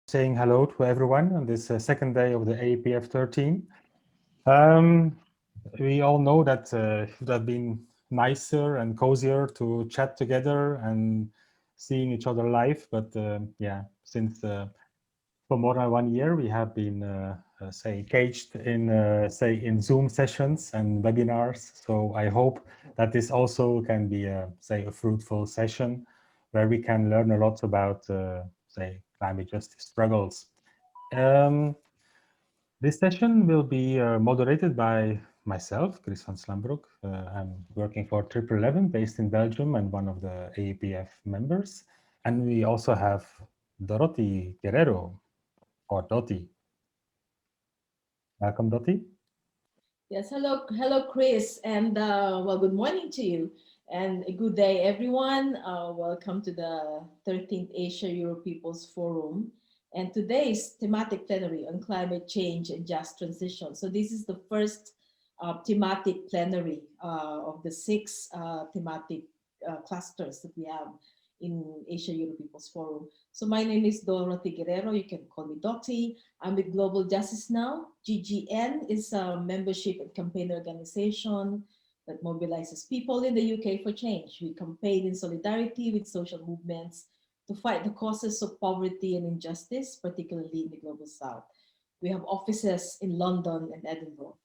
saying hello to everyone on this second day of the AEPF 13. We all know that it would have been nicer and cozier to chat together and seeing each other live, but yeah, since for more than 1 year we have been say caged in in Zoom sessions and webinars. So I hope that this also can be say a fruitful session where we can learn a lot about say climate justice struggles. This session will be moderated by myself, Kris Vanslambrouck. I'm working for 1111 based in Belgium and one of the AEPF members. And we also have Dorothy Guerrero, or Dottie. Welcome, Dottie. Yes, hello, Kris, and well, good morning to you, and a good day, everyone. Welcome to the 13th Asia Europe People's Forum, and today's thematic plenary on climate change and just transition. So this is the first thematic plenary of the six thematic clusters that we have in Asia Europe People's Forum. So my name is Dorothy Guerrero. You can call me Dottie. I'm with Global Justice Now. GGN is a membership and campaign organization that mobilizes people in the UK for change. We campaign in solidarity with social movements to fight the causes of poverty and injustice, particularly in the Global South. We have offices in London and Edinburgh.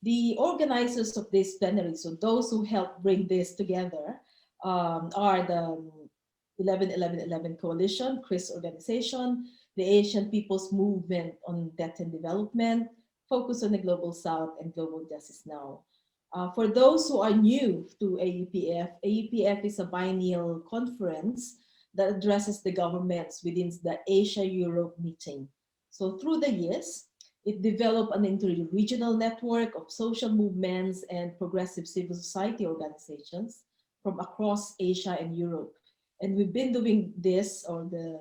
The organizers of this plenary, so those who helped bring this together, are the 11-11-11 Coalition, Kris organization, the Asian People's Movement on Debt and Development, Focus on the Global South, and Global Justice Now. For those who are new to AEPF, AEPF is a biennial conference that addresses the governments within the Asia-Europe meeting. So through the years, it developed an inter-regional network of social movements and progressive civil society organizations from across Asia and Europe. And we've been doing this, or the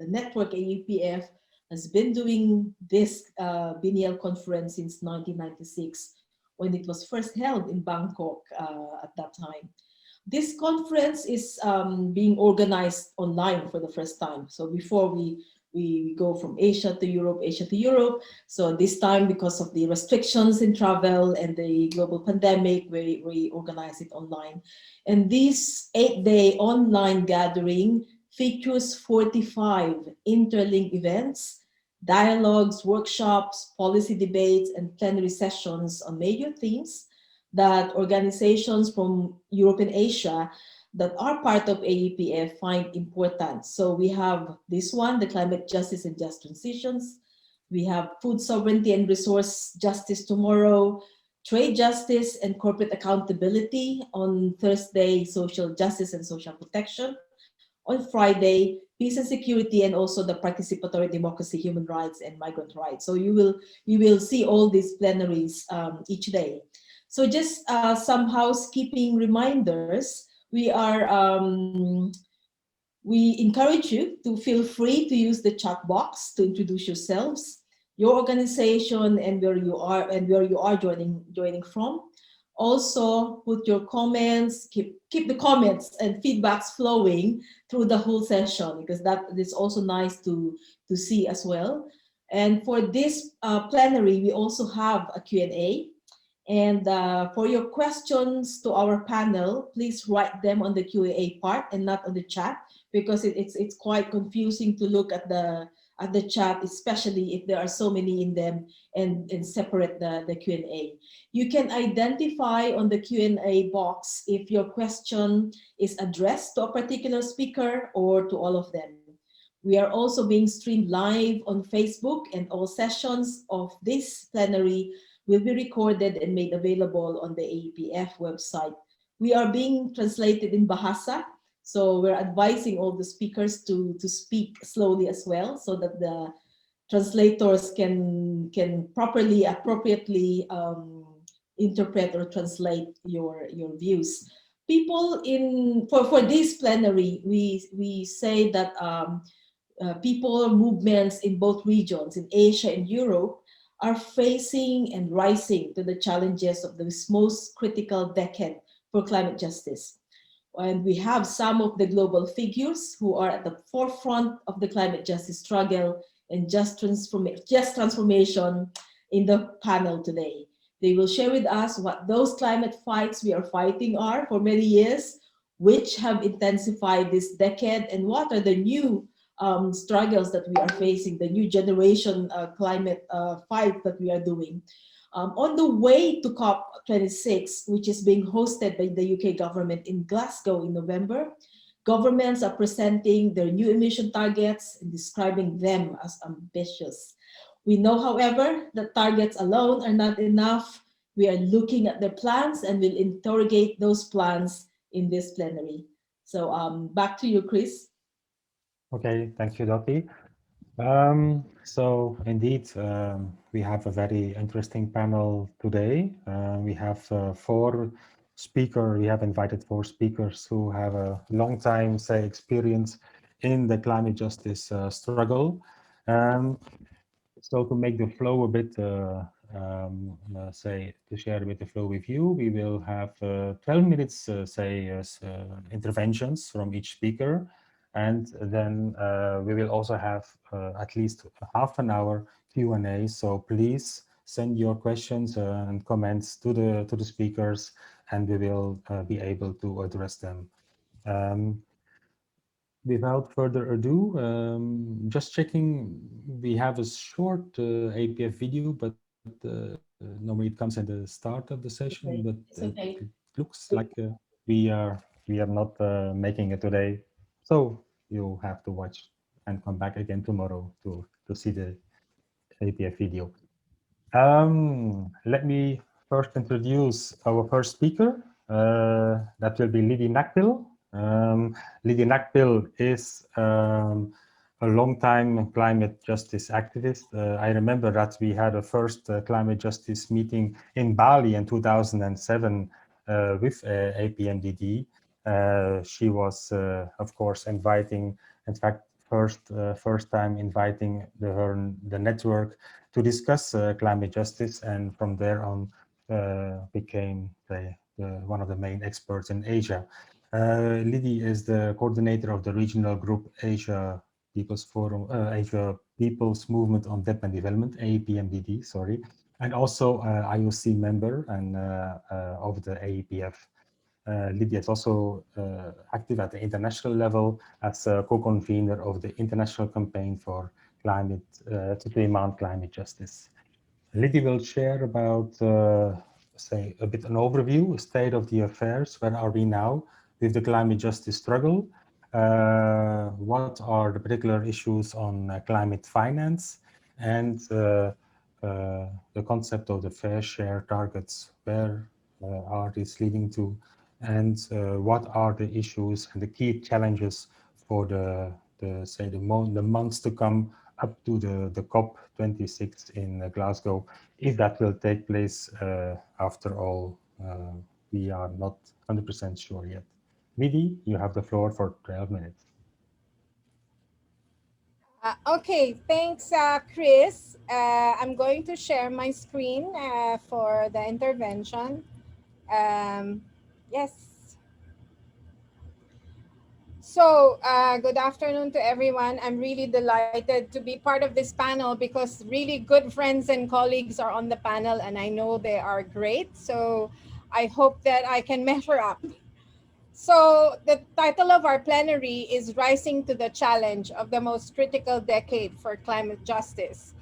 network AEPF has been doing this biennial conference since 1996, when it was first held in Bangkok at that time. This conference is being organized online for the first time. So before we go from Asia to Europe. So this time, because of the restrictions in travel and the global pandemic, we organize it online. And this 8-day online gathering features 45 interlinked events, dialogues, workshops, policy debates, and plenary sessions on major themes that organizations from Europe and Asia that are part of AEPF find important. So we have this one, the climate justice and just transitions. We have food sovereignty and resource justice tomorrow, trade justice and corporate accountability on Thursday, social justice and social protection. On Friday, peace and security, and also the participatory democracy, human rights, and migrant rights. So you will see all these plenaries each day. So just some housekeeping reminders. We encourage you to feel free to use the chat box to introduce yourselves, your organization, and where you are joining from. Also, put your comments, keep the comments and feedbacks flowing through the whole session, because that is also nice to see as well. And for this plenary, we also have a Q&A. And for your questions to our panel, please write them on the Q&A part and not on the chat, because it's quite confusing to look at the chat, especially if there are so many in them, and separate the Q&A. You can identify on the Q&A box if your question is addressed to a particular speaker or to all of them. We are also being streamed live on Facebook, and all sessions of this plenary will be recorded and made available on the AEPF website. We are being translated in Bahasa, so we're advising all the speakers to speak slowly as well, so that the translators can properly, appropriately interpret or translate your views. People for this plenary, we say that people, movements in both regions, in Asia and Europe, are facing and rising to the challenges of this most critical decade for climate justice. And we have some of the global figures who are at the forefront of the climate justice struggle and just transformation in the panel today. They will share with us what those climate fights we are fighting are for many years, which have intensified this decade, and what are the new struggles that we are facing, the new generation climate fight that we are doing. On the way to COP26, which is being hosted by the UK government in Glasgow in November, governments are presenting their new emission targets and describing them as ambitious. We know, however, that targets alone are not enough. We are looking at their plans and will interrogate those plans in this plenary. So back to you, Kris. Okay, thank you, Dorothy. So indeed, we have a very interesting panel today. We have we have invited four speakers who have a long time, say, experience in the climate justice struggle. Um, so to make the flow a bit, say, to share a bit the flow with you, we will have 12 minutes, interventions from each speaker. And then we will also have at least half an hour Q&A. So please send your questions and comments to the speakers, and we will be able to address them. Without further ado, just checking, we have a short APF video, but normally it comes at the start of the session, but Okay, it it's okay. looks like we are we are not making it today. So you have to watch and come back again tomorrow to see the APF video. Let me first introduce our first speaker. That will be Lidy Nacpil. Lidy Nacpil is a long-time climate justice activist. I remember that we had a first climate justice meeting in Bali in 2007 with APMDD. She was, of course, inviting, in fact, first time inviting the network to discuss climate justice, and from there on became one of the main experts in Asia. Lidy is the coordinator of the regional group Asia People's Forum, Asia People's Movement on Development Development, AEPMDD, sorry, and also IOC member and of the AEPF. Lidy is also active at the international level as a co-convener of the International Campaign for Climate to demand climate justice. Lidy will share about, say, a bit an overview, state of the affairs. Where are we now with the climate justice struggle? What are the particular issues on climate finance, and the concept of the fair share targets? Where are these leading to? And what are the issues and the key challenges for the months to come up to the COP26 in Glasgow, if that will take place after all. We are not 100% sure yet. Lidy, you have the floor for 12 minutes. Okay, thanks, Kris. I'm going to share my screen for the intervention. Yes. So, good afternoon to everyone. I'm really delighted to be part of this panel because really good friends and colleagues are on the panel, and I know they are great. So, I hope that I can measure up. So, the title of our plenary is Rising to the Challenge of the Most Critical Decade for Climate Justice.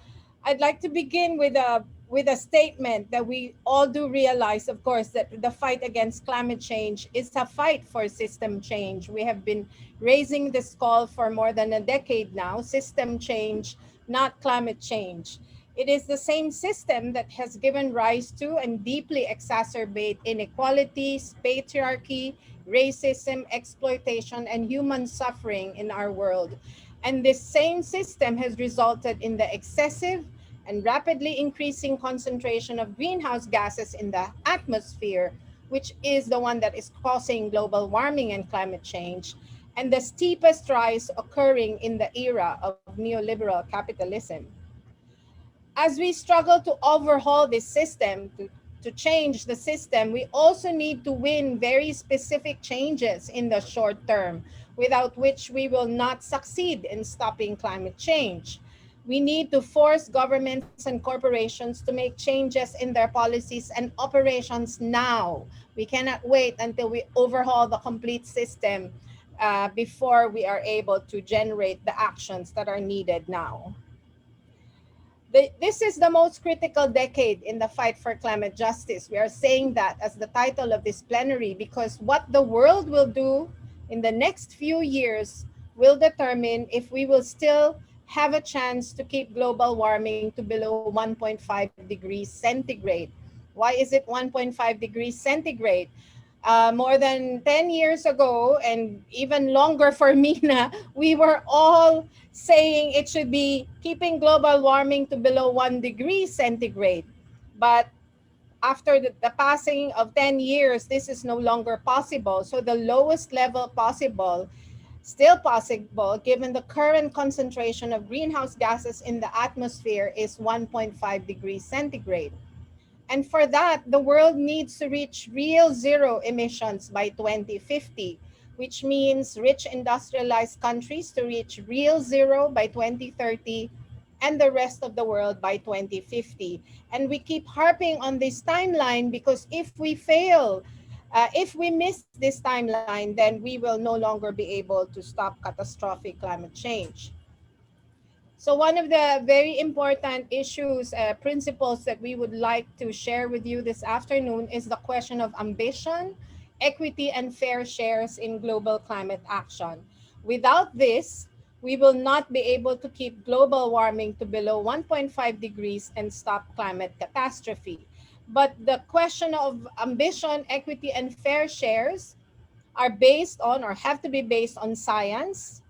I'd like to begin with a statement that we all do realize, of course, that the fight against climate change is a fight for system change. We have been raising this call for more than a decade now, system change, not climate change. It is the same system that has given rise to and deeply exacerbate inequalities, patriarchy, racism, exploitation, and human suffering in our world. And this same system has resulted in the excessive and rapidly increasing concentration of greenhouse gases in the atmosphere, which is the one that is causing global warming and climate change, and the steepest rise occurring in the era of neoliberal capitalism. As we struggle to overhaul this system, to change the system, we also need to win very specific changes in the short term, without which we will not succeed in stopping climate change. We need to force governments and corporations to make changes in their policies and operations now. We cannot wait until we overhaul the complete system before we are able to generate the actions that are needed now. This is the most critical decade in the fight for climate justice. We are saying that as the title of this plenary because what the world will do in the next few years will determine if we will still have a chance to keep global warming to below 1.5 degrees centigrade. Why is it 1.5 degrees centigrade? More than 10 years ago, and even longer for Meena, we were all saying it should be keeping global warming to below 1 degree centigrade. But after the passing of 10 years, this is no longer possible. So the lowest level possible, still possible, given the current concentration of greenhouse gases in the atmosphere, is 1.5 degrees centigrade. And for that, the world needs to reach real zero emissions by 2050, which means rich industrialized countries to reach real zero by 2030 and the rest of the world by 2050. And we keep harping on this timeline because if we fail, if we miss this timeline, then we will no longer be able to stop catastrophic climate change. So one of the very important issues, principles that we would like to share with you this afternoon is the question of ambition, equity, and fair shares in global climate action. Without this, we will not be able to keep global warming to below 1.5 degrees and stop climate catastrophe. But the question of ambition, equity, and fair shares are based on or have to be based on science,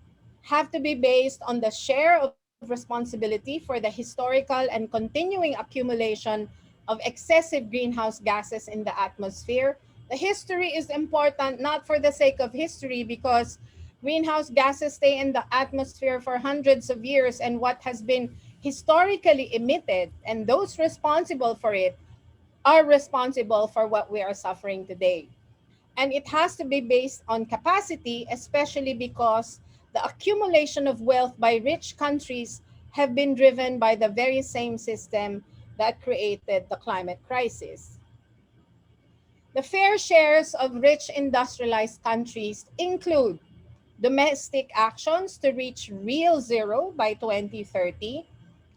have to be based on the share of responsibility for the historical and continuing accumulation of excessive greenhouse gases in the atmosphere. The history is important not for the sake of history because greenhouse gases stay in the atmosphere for hundreds of years, and what has been historically emitted and those responsible for it are responsible for what we are suffering today. And it has to be based on capacity, especially because the accumulation of wealth by rich countries have been driven by the very same system that created the climate crisis. The fair shares of rich industrialized countries include domestic actions to reach real zero by 2030,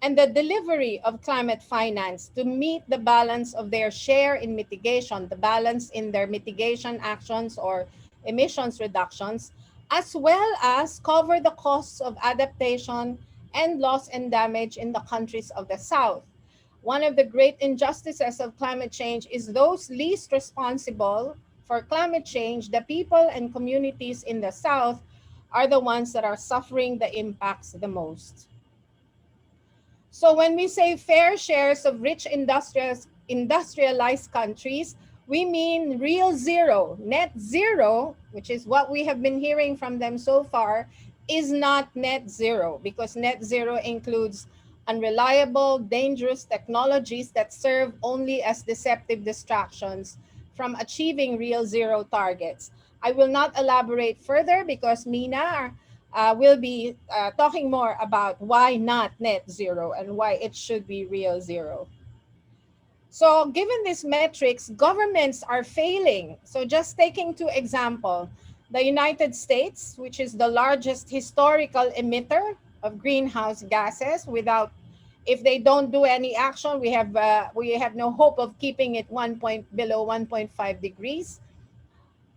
and the delivery of climate finance to meet the balance of their share in mitigation, the balance in their mitigation actions or emissions reductions, as well as cover the costs of adaptation and loss and damage in the countries of the South. One of the great injustices of climate change is those least responsible for climate change, the people and communities in the South, are the ones that are suffering the impacts the most. So when we say fair shares of rich industrialized countries, we mean real zero. Net zero, which is what we have been hearing from them so far, is not net zero because net zero includes unreliable, dangerous technologies that serve only as deceptive distractions from achieving real zero targets. I will not elaborate further because Meena will be talking more about why not net zero and why it should be real zero. So given these metrics, governments are failing. So just taking two examples, the United States, which is the largest historical emitter of greenhouse gases, without if they don't do any action, we have no hope of keeping it below 1.5 degrees.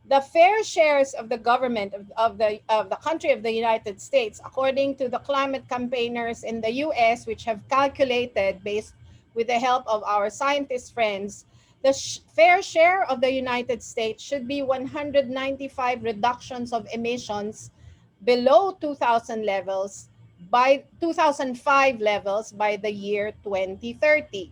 The fair shares of the government of the country of the United States, according to the climate campaigners in the US, which have calculated based with the help of our scientist friends, the fair share of the United States should be 195 reductions of emissions below 2000 levels by 2005 levels by the year 2030,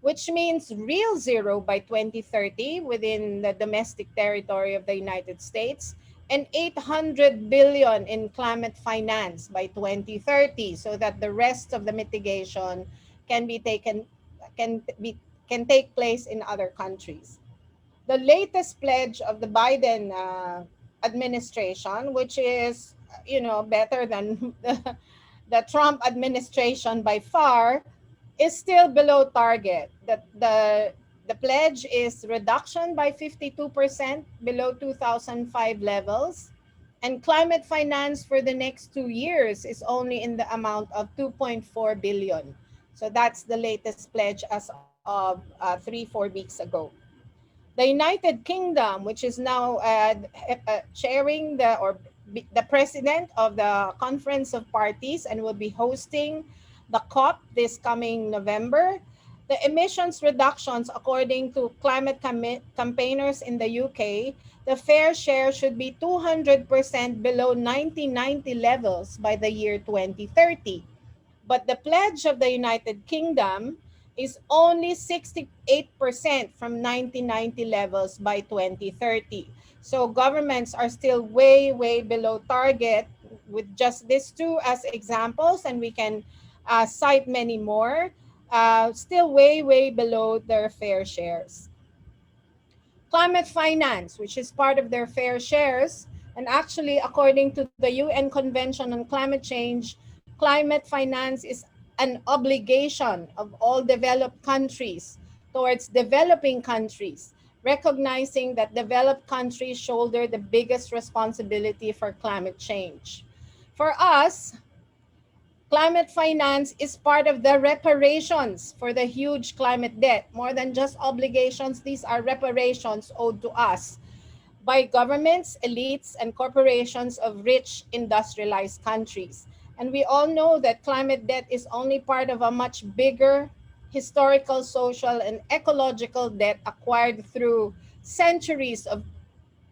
which means real zero by 2030 within the domestic territory of the United States, and 800 billion in climate finance by 2030 so that the rest of the mitigation can be taken can be can take place in other countries. The latest pledge of the Biden administration, which is better than the Trump administration by far is still below target. The pledge is reduction by 52% below 2005 levels. And climate finance for the next 2 years is only in the amount of 2.4 billion. So that's the latest pledge as of 3-4 weeks ago. The United Kingdom, which is now chairing the president of the Conference of Parties and will be hosting the COP this coming November. The emissions reductions, according to climate campaigners in the UK, the fair share should be 200% below 1990 levels by the year 2030. But the pledge of the United Kingdom is only 68% from 1990 levels by 2030. So governments are still way, way below target with just these two as examples, and we can cite many more, still way, way below their fair shares. Climate finance, which is part of their fair shares, and actually, according to the UN Convention on Climate Change, climate finance is an obligation of all developed countries towards developing countries, recognizing that developed countries shoulder the biggest responsibility for climate change. For us, climate finance is part of the reparations for the huge climate debt. More than just obligations, these are reparations owed to us by governments, elites, and corporations of rich industrialized countries. And we all know that climate debt is only part of a much bigger historical, social, and ecological debt acquired through centuries of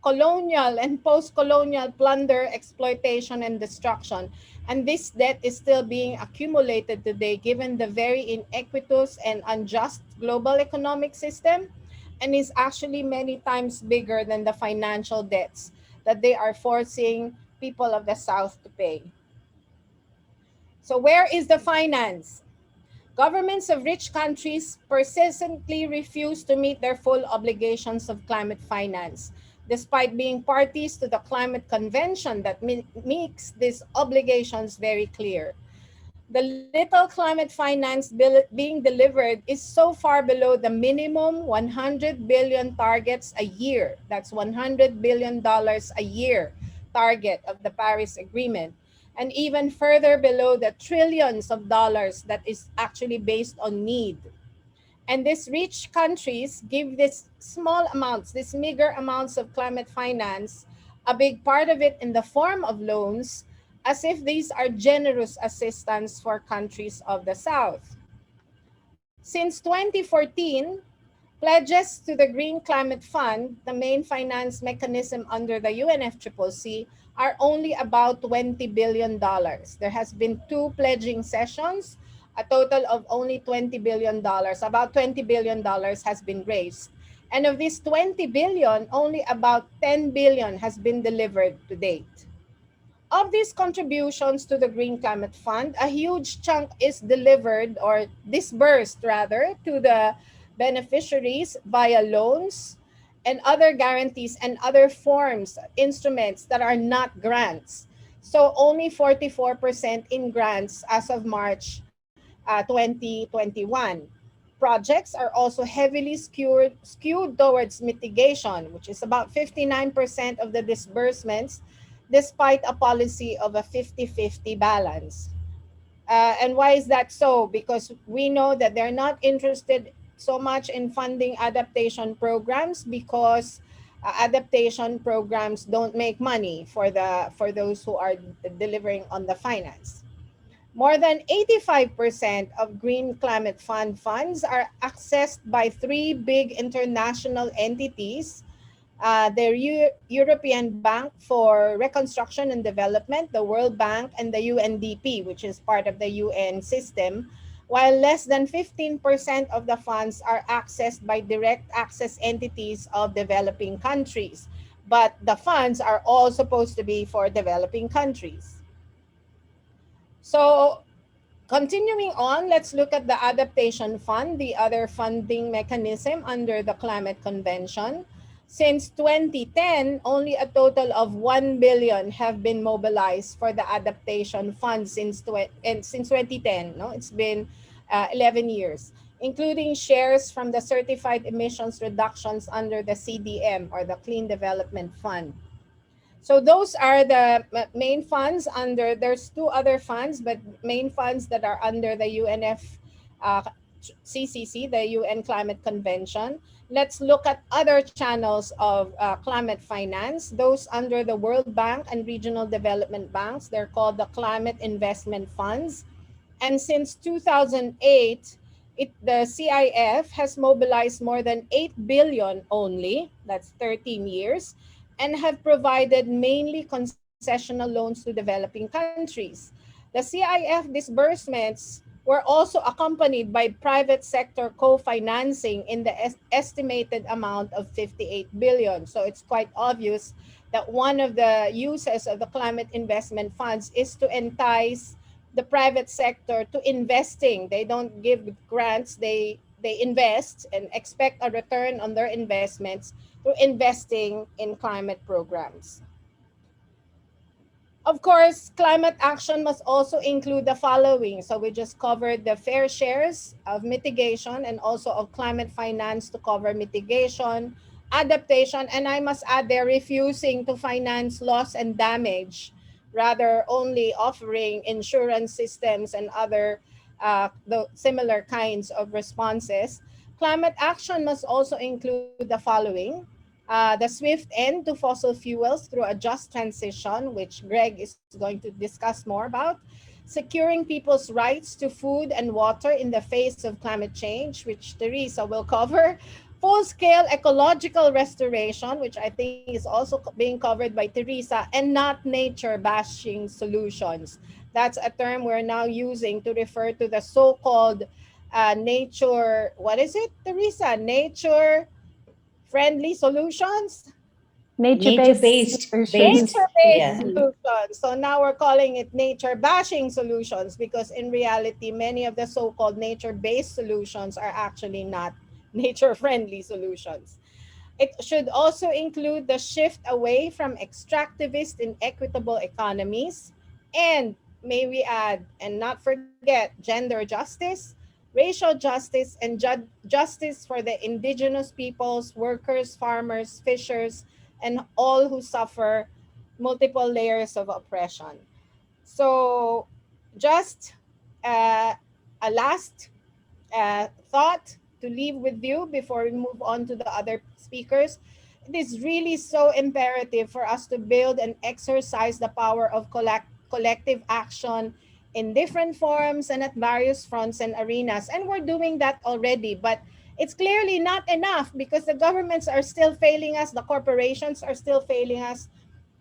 colonial and post-colonial plunder, exploitation, and destruction. And this debt is still being accumulated today given the very inequitous and unjust global economic system, and is actually many times bigger than the financial debts that they are forcing people of the South to pay. So where is the finance? Governments of rich countries persistently refuse to meet their full obligations of climate finance, despite being parties to the climate convention that makes these obligations very clear. The little climate finance being delivered is so far below the minimum 100 billion targets a year. That's $100 billion a year target of the Paris Agreement, and even further below the trillions of dollars that is actually based on need. And these rich countries give these small amounts, these meager amounts of climate finance, a big part of it in the form of loans, as if these are generous assistance for countries of the South. Since 2014, pledges to the Green Climate Fund, the main finance mechanism under the UNFCCC, are only about $20 billion. There has been 2 pledging sessions, a total of only $20 billion. About $20 billion has been raised. And of this 20 billion, only about 10 billion has been delivered to date. Of these contributions to the Green Climate Fund, a huge chunk is delivered or disbursed rather to the beneficiaries via loans and other guarantees and other forms, instruments that are not grants. So only 44% in grants as of March 2021. Projects are also heavily skewed towards mitigation, which is about 59% of the disbursements, despite a policy of a 50-50 balance. And why is that so? Because we know that they're not interested so much in funding adaptation programs because adaptation programs don't make money for those who are delivering on the finance. More than 85% of Green Climate Fund funds are accessed by 3 big international entities, the European Bank for Reconstruction and Development, the World Bank, and the UNDP, which is part of the UN system, while less than 15% of the funds are accessed by direct access entities of developing countries. But the funds are all supposed to be for developing countries. So continuing on, let's look at the Adaptation Fund, the other funding mechanism under the Climate Convention. Since 2010, only a total of 1 billion have been mobilized for the adaptation fund since 2010. No, it's been 11 years, including shares from the certified emissions reductions under the CDM, or the Clean Development Fund. So those are the main funds under. There's two other funds, but main funds that are under the UNF uh, CCC, the UN Climate Convention. Let's look at other channels of climate finance. Those under the World Bank and regional development banks. They're called the Climate Investment Funds. And since 2008, the CIF has mobilized more than 8 billion only, that's 13 years, and have provided mainly concessional loans to developing countries. The CIF disbursements were also accompanied by private sector co-financing in the estimated amount of 58 billion. So it's quite obvious that one of the uses of the climate investment funds is to entice the private sector to investing. They don't give grants, they invest and expect a return on their investments through investing in climate programs. Of course, climate action must also include the following. So we just covered the fair shares of mitigation and also of climate finance to cover mitigation, adaptation, and I must add they're refusing to finance loss and damage, rather only offering insurance systems and other the similar kinds of responses. Climate action must also include the following: the swift end to fossil fuels through a just transition, which Greg is going to discuss more about, securing people's rights to food and water in the face of climate change, which Teresa will cover, full scale ecological restoration, which I think is also being covered by Teresa, and not nature bashing solutions. That's a term we're now using to refer to the so called nature, what is it, Teresa? Nature friendly solutions? Nature-based Based, solutions. Nature-based Yeah. mm, solutions. So now we're calling it nature-bashing solutions, because in reality, many of the so-called nature-based solutions are actually not nature-friendly solutions. It should also include the shift away from extractivist and equitable economies. And may we add, and not forget, gender justice, racial justice, and justice for the indigenous peoples, workers, farmers, fishers, and all who suffer multiple layers of oppression. So, just uh, a last thought to leave with you before we move on to the other speakers. It is really so imperative for us to build and exercise the power of collective action in different forms and at various fronts and arenas. And we're doing that already, but it's clearly not enough because the governments are still failing us, the corporations are still failing us.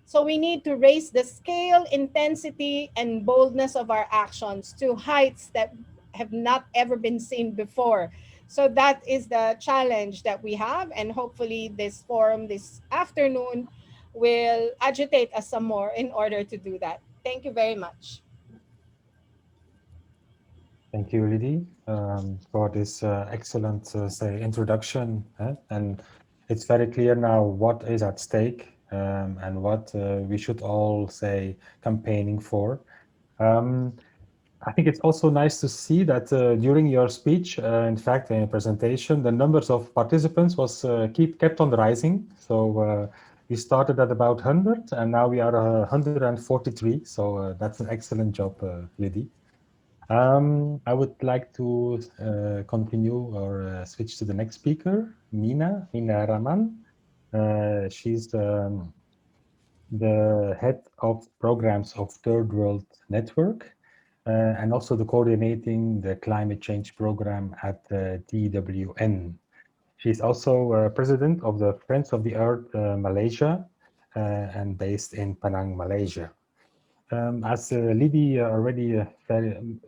So we need to raise the scale, intensity, and boldness of our actions to heights that have not ever been seen before. So that is the challenge that we have, and hopefully this forum this afternoon will agitate us some more in order to do that. Thank you very much. Thank you, Lidy, for this excellent, say, introduction. And it's very clear now what is at stake and what we should all, say, campaigning for. I think it's also nice to see that during your speech, in fact, in your presentation, the numbers of participants was kept on rising. So we started at about 100, and now we are 143. So that's an excellent job, Lidy. I would like to continue or switch to the next speaker, Meena Raman. She's the head of programs of Third World Network and also the coordinating the climate change program at DWN. She's also president of the Friends of the Earth Malaysia and based in Penang, Malaysia. As Lidy already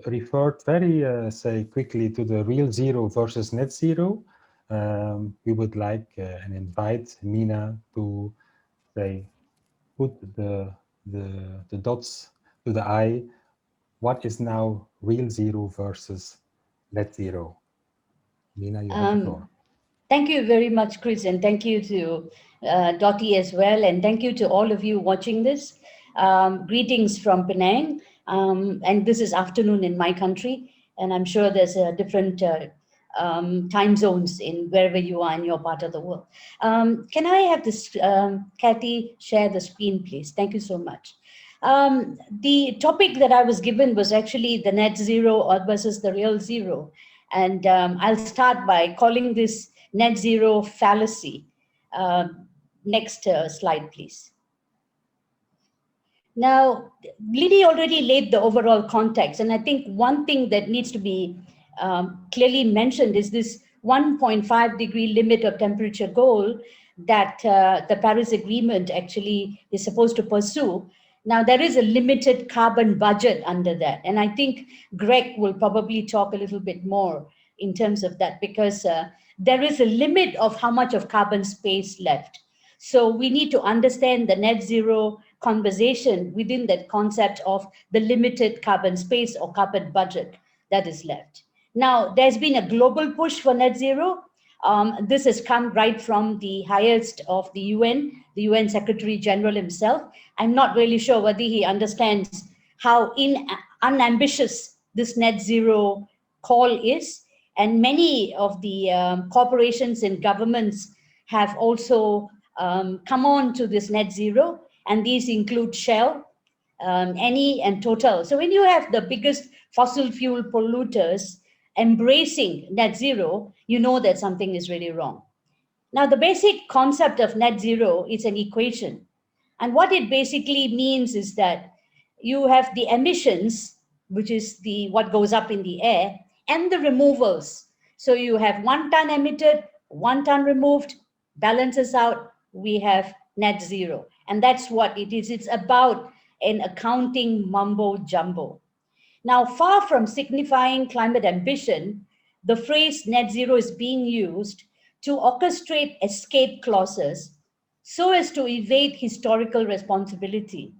referred very, say, quickly to the real zero versus net zero, we would like and invite Meena to say, put the dots to the I. What is now real zero versus net zero? Meena, you have the floor. Thank you very much, Kris, and thank you to Dottie as well, and thank you to all of you watching this. Greetings from Penang, and this is afternoon in my country, and I'm sure there's a different time zones in wherever you are in your part of the world. Can I have this, Kathy, share the screen, please? Thank you so much. The topic that I was given was actually the net zero versus the real zero. And I'll start by calling this net zero fallacy. Next slide, please. Now, Lidy already laid the overall context. And I think one thing that needs to be clearly mentioned is this 1.5 degree limit of temperature goal that the Paris Agreement actually is supposed to pursue. Now, there is a limited carbon budget under that. And I think Greg will probably talk a little bit more in terms of that, because there is a limit of how much of carbon space left. So we need to understand the net zero conversation within that concept of the limited carbon space or carbon budget that is left. Now, there's been a global push for net zero. This has come right from the highest of the UN Secretary General himself. I'm not really sure whether he understands how unambitious this net zero call is. And many of the corporations and governments have also come on to this net zero, and these include Shell, Eni, and Total. So when you have the biggest fossil fuel polluters embracing net zero, you know that something is really wrong. Now, the basic concept of net zero is an equation. And what it basically means is that you have the emissions, which is what goes up in the air, and the removals. So you have 1 ton emitted, 1 ton removed, balances out, we have net zero. And that's what it is. It's about an accounting mumbo jumbo. Now, far from signifying climate ambition, the phrase net zero is being used to orchestrate escape clauses so as to evade historical responsibility,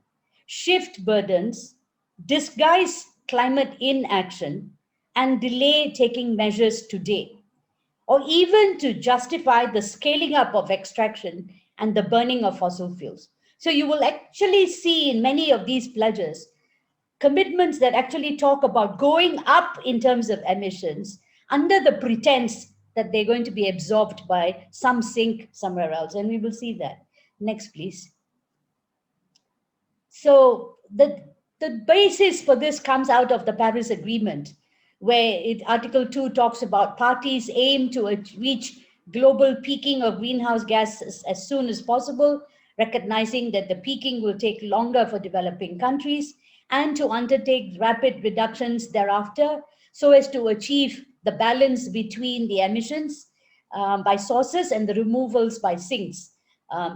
shift burdens, disguise climate inaction, and delay taking measures today, or even to justify the scaling up of extraction and the burning of fossil fuels. So you will actually see in many of these pledges commitments that actually talk about going up in terms of emissions under the pretense that they're going to be absorbed by some sink somewhere else. And we will see that. Next, please. So the basis for this comes out of the Paris Agreement, where Article 2 talks about parties aim to reach global peaking of greenhouse gases as soon as possible, recognizing that the peaking will take longer for developing countries, and to undertake rapid reductions thereafter so as to achieve the balance between the emissions by sources and the removals by sinks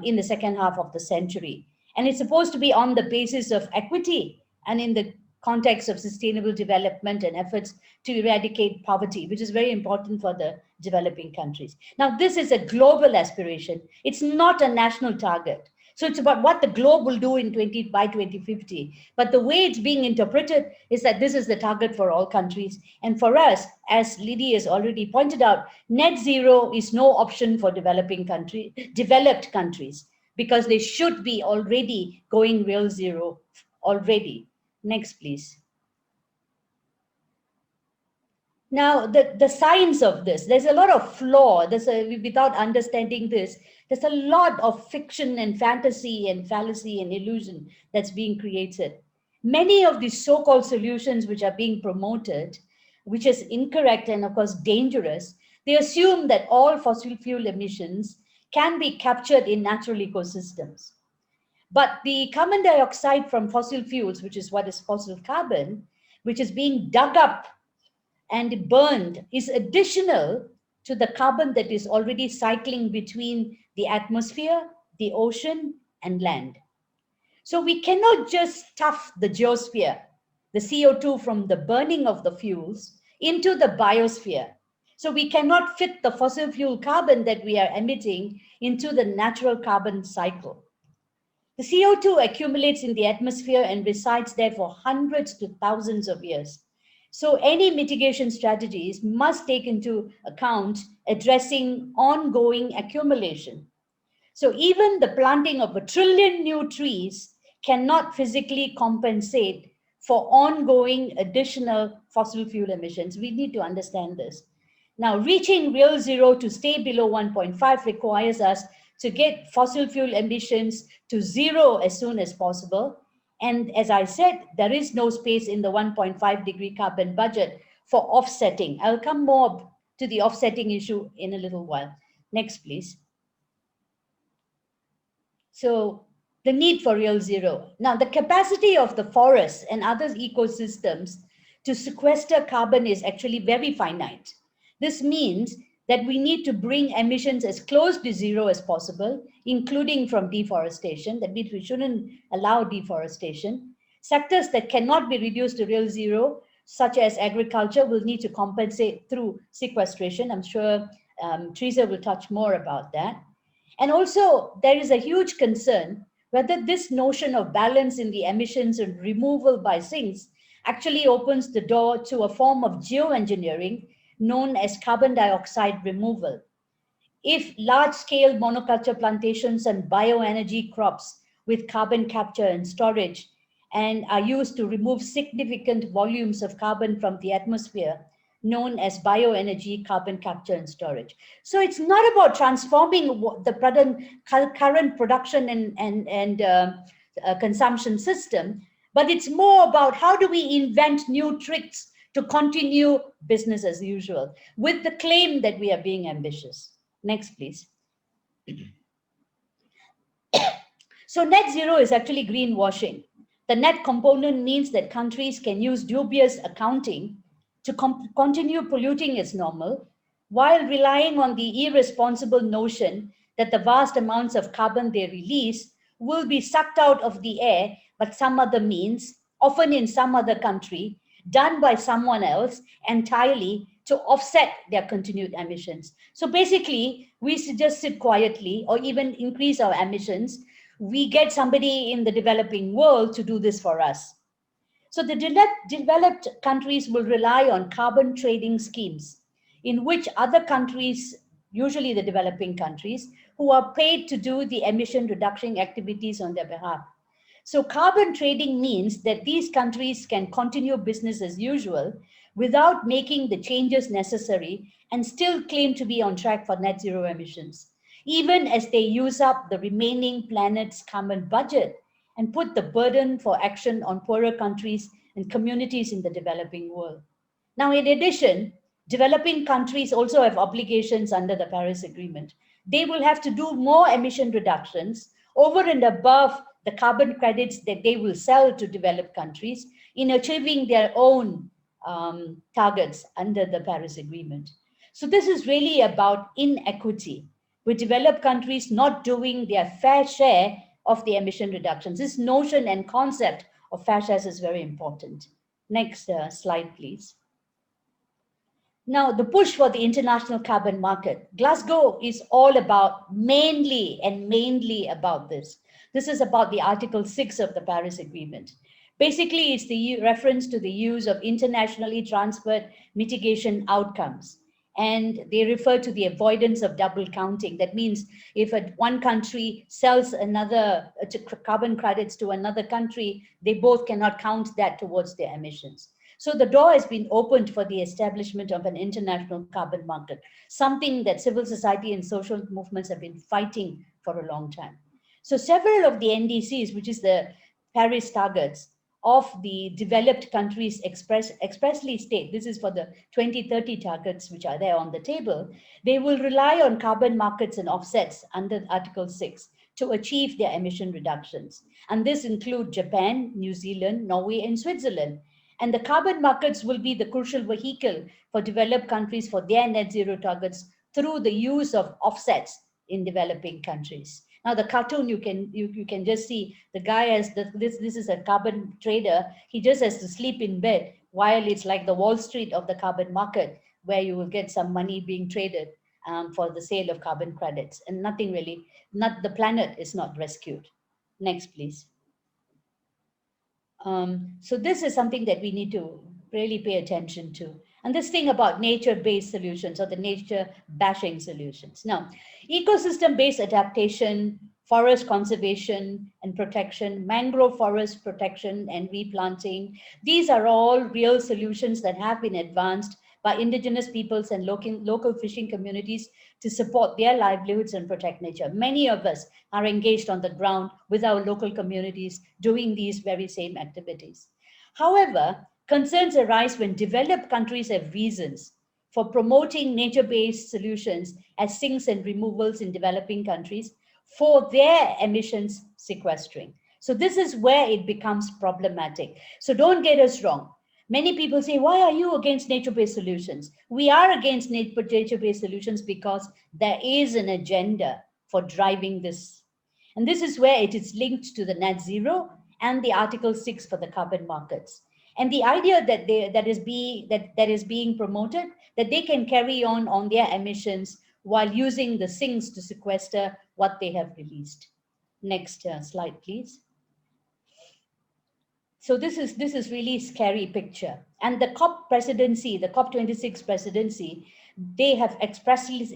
in the second half of the century. And it's supposed to be on the basis of equity and in the context of sustainable development and efforts to eradicate poverty, which is very important for the developing countries. Now, this is a global aspiration. It's not a national target. So it's about what the globe will do by 2050. But the way it's being interpreted is that this is the target for all countries. And for us, as Lidy has already pointed out, net zero is no option for developed countries, because they should be already going real zero already. Next, please. Now, the science of this, there's a lot of flaw. Without understanding this, there's a lot of fiction and fantasy and fallacy and illusion that's being created. Many of these so-called solutions which are being promoted, which is incorrect and of course dangerous, they assume that all fossil fuel emissions can be captured in natural ecosystems. But the carbon dioxide from fossil fuels, which is what is fossil carbon, which is being dug up and burned, is additional to the carbon that is already cycling between the atmosphere, the ocean, and land. So we cannot just stuff the geosphere, the CO2 from the burning of the fuels, into the biosphere. So we cannot fit the fossil fuel carbon that we are emitting into the natural carbon cycle. The CO2 accumulates in the atmosphere and resides there for hundreds to thousands of years. So any mitigation strategies must take into account addressing ongoing accumulation. So even the planting of 1 trillion new trees cannot physically compensate for ongoing additional fossil fuel emissions. We need to understand this. Now, reaching real zero to stay below 1.5 requires us to get fossil fuel emissions to zero as soon as possible. And as I said, there is no space in the 1.5-degree carbon budget for offsetting. I'll come more to the offsetting issue in a little while. Next, please. So the need for real zero. Now, the capacity of the forests and other ecosystems to sequester carbon is actually very finite. This means that we need to bring emissions as close to zero as possible, including from deforestation. That means we shouldn't allow deforestation. Sectors that cannot be reduced to real zero, such as agriculture, will need to compensate through sequestration. I'm sure Teresa will touch more about that. And also, there is a huge concern whether this notion of balance in the emissions and removal by sinks actually opens the door to a form of geoengineering known as carbon dioxide removal. If large-scale monoculture plantations and bioenergy crops with carbon capture and storage and are used to remove significant volumes of carbon from the atmosphere, known as bioenergy, carbon capture and storage. So it's not about transforming the current production and consumption system, but it's more about how do we invent new tricks to continue business as usual with the claim that we are being ambitious. Next, please. So net zero is actually greenwashing. The net component means that countries can use dubious accounting to continue polluting as normal, while relying on the irresponsible notion that the vast amounts of carbon they release will be sucked out of the air, but some other means, often in some other country, done by someone else entirely to offset their continued emissions. So basically, we should just sit quietly or even increase our emissions. We get somebody in the developing world to do this for us. So the developed countries will rely on carbon trading schemes in which other countries, usually the developing countries, who are paid to do the emission reduction activities on their behalf. So carbon trading means that these countries can continue business as usual without making the changes necessary and still claim to be on track for net zero emissions, even as they use up the remaining planet's carbon budget and put the burden for action on poorer countries and communities in the developing world. Now, in addition, developing countries also have obligations under the Paris Agreement. They will have to do more emission reductions over and above the carbon credits that they will sell to developed countries in achieving their own targets under the Paris Agreement. So this is really about inequity, with developed countries not doing their fair share of the emission reductions. This notion and concept of fair shares is very important. Next slide, please. Now, the push for the international carbon market. Glasgow is all about mainly about this. This is about the Article 6 of the Paris Agreement. Basically, it's the reference to the use of internationally transferred mitigation outcomes. And they refer to the avoidance of double counting. That means if one country sells another carbon credits to another country, they both cannot count that towards their emissions. So the door has been opened for the establishment of an international carbon market, something that civil society and social movements have been fighting for a long time. So several of the NDCs, which is the Paris targets, of the developed countries expressly state, this is for the 2030 targets which are there on the table, they will rely on carbon markets and offsets under Article 6 to achieve their emission reductions. And this include Japan, New Zealand, Norway, and Switzerland. And the carbon markets will be the crucial vehicle for developed countries for their net zero targets through the use of offsets in developing countries. Now the cartoon, you can just see the guy has this is a carbon trader. He just has to sleep in bed while it's like the Wall Street of the carbon market, where you will get some money being traded for the sale of carbon credits, and nothing really, the planet is not rescued. Next, please. So this is something that we need to really pay attention to. And this thing about nature-based solutions or the nature-bashing solutions. Now, ecosystem-based adaptation, forest conservation and protection, mangrove forest protection and replanting, these are all real solutions that have been advanced by indigenous peoples and local fishing communities to support their livelihoods and protect nature. Many of us are engaged on the ground with our local communities doing these very same activities. However, concerns arise when developed countries have reasons for promoting nature-based solutions as sinks and removals in developing countries for their emissions sequestering. So this is where it becomes problematic. So don't get us wrong. Many people say, why are you against nature-based solutions? We are against nature-based solutions because there is an agenda for driving this. And this is where it is linked to the net zero and the Article 6 for the carbon markets. And the idea that is being promoted, that they can carry on their emissions while using the sinks to sequester what they have released. Next slide, please. So this is really scary picture. And the COP presidency, the COP26 presidency, they have expressly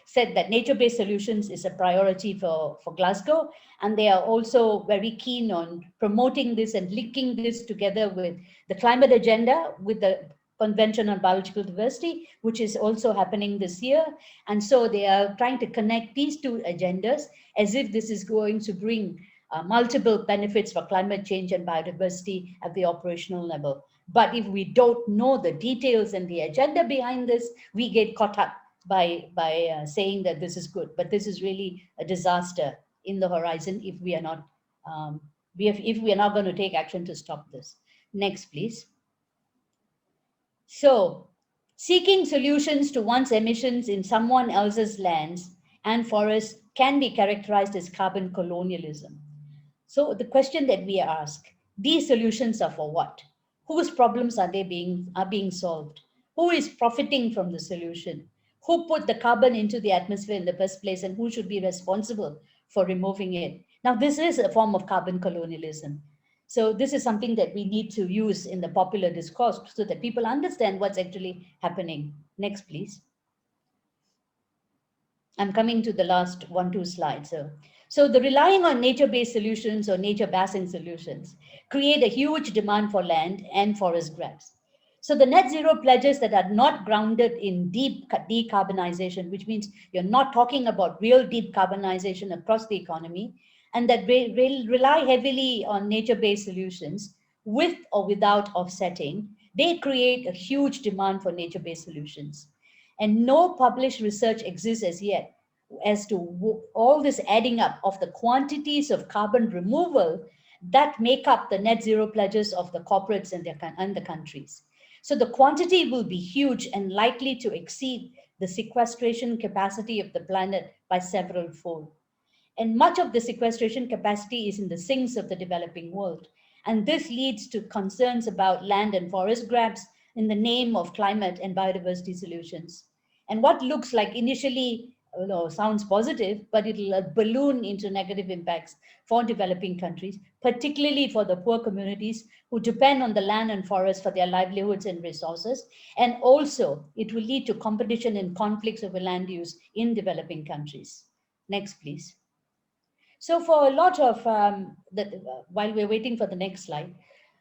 said that nature-based solutions is a priority for Glasgow. And they are also very keen on promoting this and linking this together with the climate agenda, with the Convention on Biological Diversity, which is also happening this year. And so they are trying to connect these two agendas as if this is going to bring multiple benefits for climate change and biodiversity at the operational level. But if we don't know the details and the agenda behind this, we get caught up by saying that this is good. But this is really a disaster in the horizon if we are not if we are not going to take action to stop this. Next, please. So, seeking solutions to one's emissions in someone else's lands and forests can be characterized as carbon colonialism. So the question that we ask, these solutions are for what? Whose problems are being solved? Who is profiting from the solution? Who put the carbon into the atmosphere in the first place, and who should be responsible for removing it? Now, this is a form of carbon colonialism. So this is something that we need to use in the popular discourse so that people understand what's actually happening. Next, please. I'm coming to the last 1-2 slides. So the relying on nature-based solutions or nature-bashing solutions create a huge demand for land and forest grabs. So the net zero pledges that are not grounded in deep decarbonization, which means you're not talking about real deep carbonization across the economy, and that rely heavily on nature-based solutions with or without offsetting, they create a huge demand for nature-based solutions. And no published research exists as yet as to all this adding up of the quantities of carbon removal that make up the net zero pledges of the corporates and the countries. So the quantity will be huge and likely to exceed the sequestration capacity of the planet by several fold. And much of the sequestration capacity is in the sinks of the developing world. And this leads to concerns about land and forest grabs in the name of climate and biodiversity solutions. And what looks like initially sounds positive, but it'll balloon into negative impacts for developing countries, particularly for the poor communities who depend on the land and forest for their livelihoods and resources. And also, it will lead to competition and conflicts over land use in developing countries. Next, please. So for a lot of, while we're waiting for the next slide,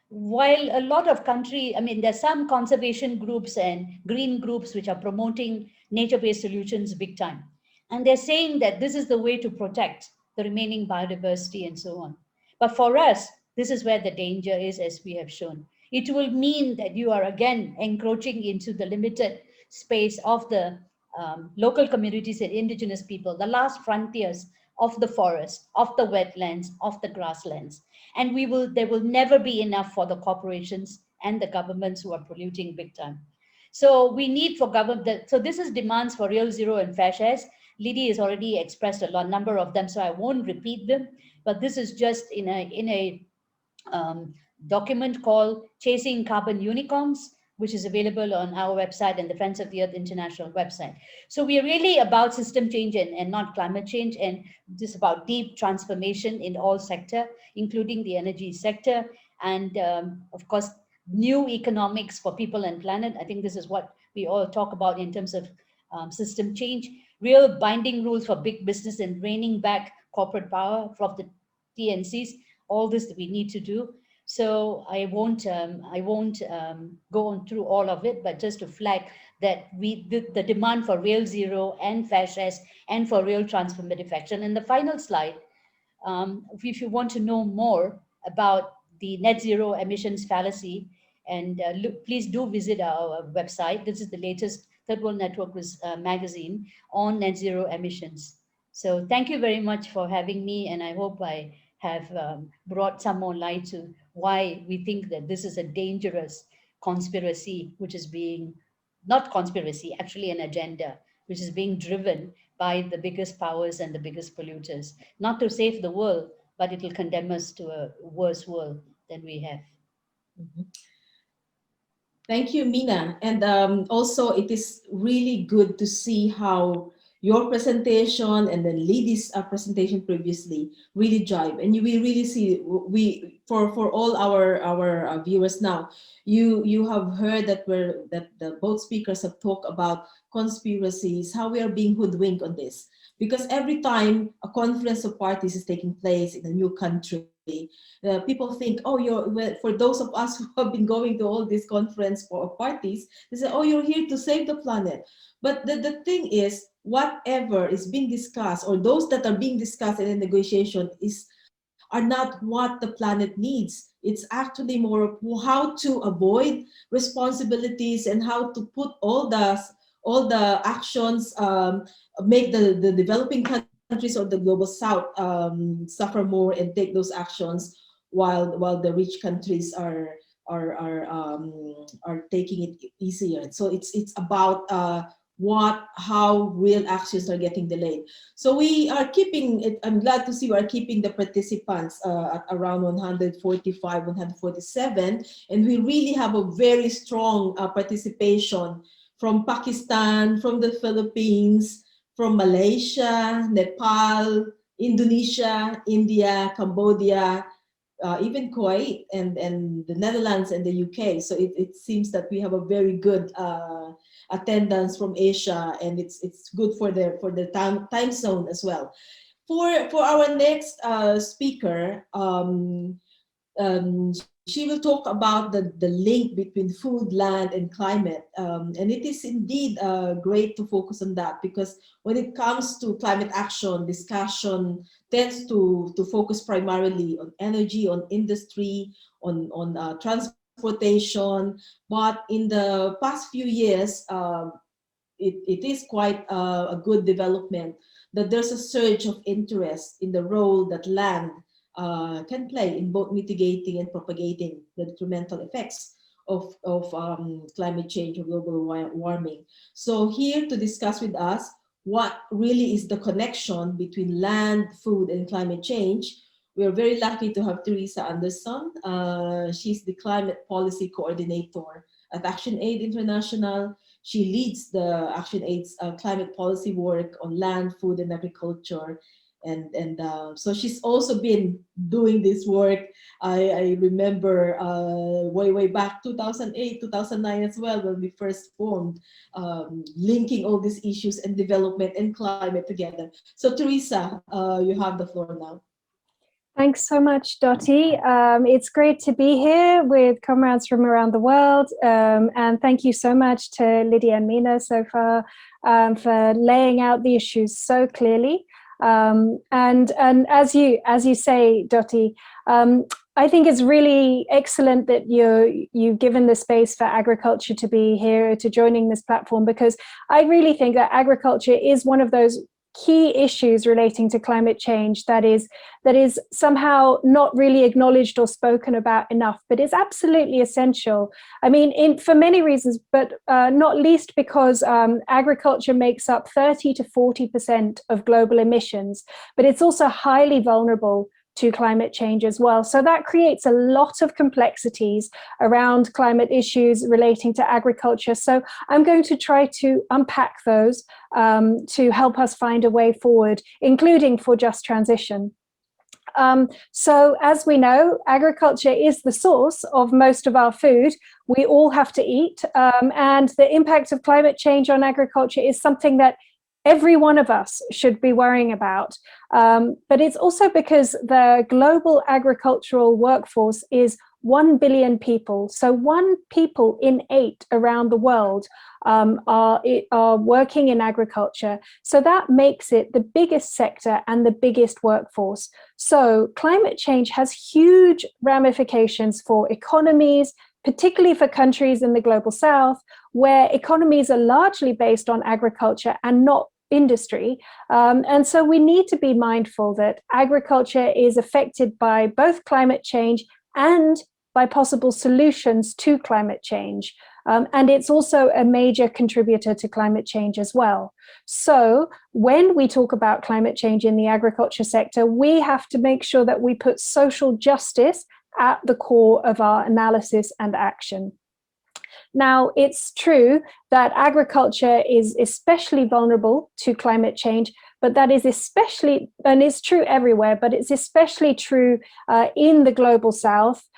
while a lot of there's some conservation groups and green groups which are promoting nature-based solutions big time. And they're saying that this is the way to protect the remaining biodiversity and so on. But for us, this is where the danger is, as we have shown. It will mean that you are again encroaching into the limited space of the local communities and indigenous people, the last frontiers of the forest, of the wetlands, of the grasslands. And there will never be enough for the corporations and the governments who are polluting big time. So we need for government, so this is demands for real zero and fair shares. Lidy has already expressed a number of them, so I won't repeat them, but this is just in a document called Chasing Carbon Unicorns, which is available on our website and the Friends of the Earth International website. So we are really about system change and not climate change, and this is about deep transformation in all sector, including the energy sector. and of course, new economics for people and planet. I think this is what we all talk about in terms of system change, real binding rules for big business and reining back corporate power from the TNCs, all this that we need to do. So I won't go on through all of it, but just to flag that the demand for real zero and fair shares and for real transformative action. And the final slide, if you want to know more about the net zero emissions fallacy, and please do visit our website. This is the latest Third World Network magazine on net zero emissions. So thank you very much for having me, and I hope I have brought some more light to why we think that this is a dangerous conspiracy, which is being, not conspiracy, actually an agenda, which is being driven by the biggest powers and the biggest polluters, not to save the world, but it will condemn us to a worse world than we have. Mm-hmm. Thank you, Meena. And also, it is really good to see how your presentation and then Lidy's presentation previously really jive. And we really see, for all our viewers now, you have heard that the both speakers have talked about conspiracies, how we are being hoodwinked on this. Because every time a conference of parties is taking place in a new country, people think, oh, for those of us who have been going to all these conference for parties, they say, oh, you're here to save the planet. But the thing is, whatever is being discussed, or those that are being discussed in a negotiation, are not what the planet needs. It's actually more of how to avoid responsibilities and how to put all the actions, make the developing countries or the global south suffer more and take those actions, while the rich countries are taking it easier. So it's about how real actions are getting delayed. So we are keeping it. I'm glad to see we are keeping the participants at around 145, 147, and we really have a very strong participation from Pakistan, from the Philippines, from Malaysia, Nepal, Indonesia, India, Cambodia, even Kuwait, and the Netherlands and the UK. So it seems that we have a very good attendance from Asia, and it's good for the time zone as well. For our next speaker, she will talk about the link between food, land, and climate. And it is indeed great to focus on that, because when it comes to climate action, discussion tends to focus primarily on energy, on industry, on transportation. But in the past few years, it is quite a good development that there's a surge of interest in the role that land can play in both mitigating and propagating the detrimental effects of climate change or global warming. So here to discuss with us what really is the connection between land, food, and climate change, we are very lucky to have Teresa Anderson. She's the Climate Policy Coordinator at ActionAid International. She leads the ActionAid's climate policy work on land, food, and agriculture. And so she's also been doing this work. I remember way back 2008, 2009 as well, when we first formed, linking all these issues and development and climate together. So Teresa, you have the floor now. Thanks so much, Dottie. It's great to be here with comrades from around the world. And thank you so much to Lidy and Meena so far for laying out the issues so clearly. And as you say, Dottie, I think it's really excellent that you've given the space for agriculture to be here, to joining this platform, because I really think that agriculture is one of those key issues relating to climate change that is somehow not really acknowledged or spoken about enough, but is absolutely essential. I mean, for many reasons, but not least because agriculture makes up 30 to 40% of global emissions, but it's also highly vulnerable to climate change as well. So that creates a lot of complexities around climate issues relating to agriculture. So I'm going to try to unpack those to help us find a way forward, including for just transition. So as we know, agriculture is the source of most of our food. We all have to eat. And the impact of climate change on agriculture is something that every one of us should be worrying about. But it's also because the global agricultural workforce is 1 billion people. So 1 people in 8 around the world are working in agriculture. So that makes it the biggest sector and the biggest workforce. So climate change has huge ramifications for economies, particularly for countries in the global south, where economies are largely based on agriculture and not industry. And so we need to be mindful that agriculture is affected by both climate change and by possible solutions to climate change. And it's also a major contributor to climate change as well. So when we talk about climate change in the agriculture sector, we have to make sure that we put social justice at the core of our analysis and action. Now, it's true that agriculture is especially vulnerable to climate change, but that is especially, and it's true everywhere, but it's especially true in the global south.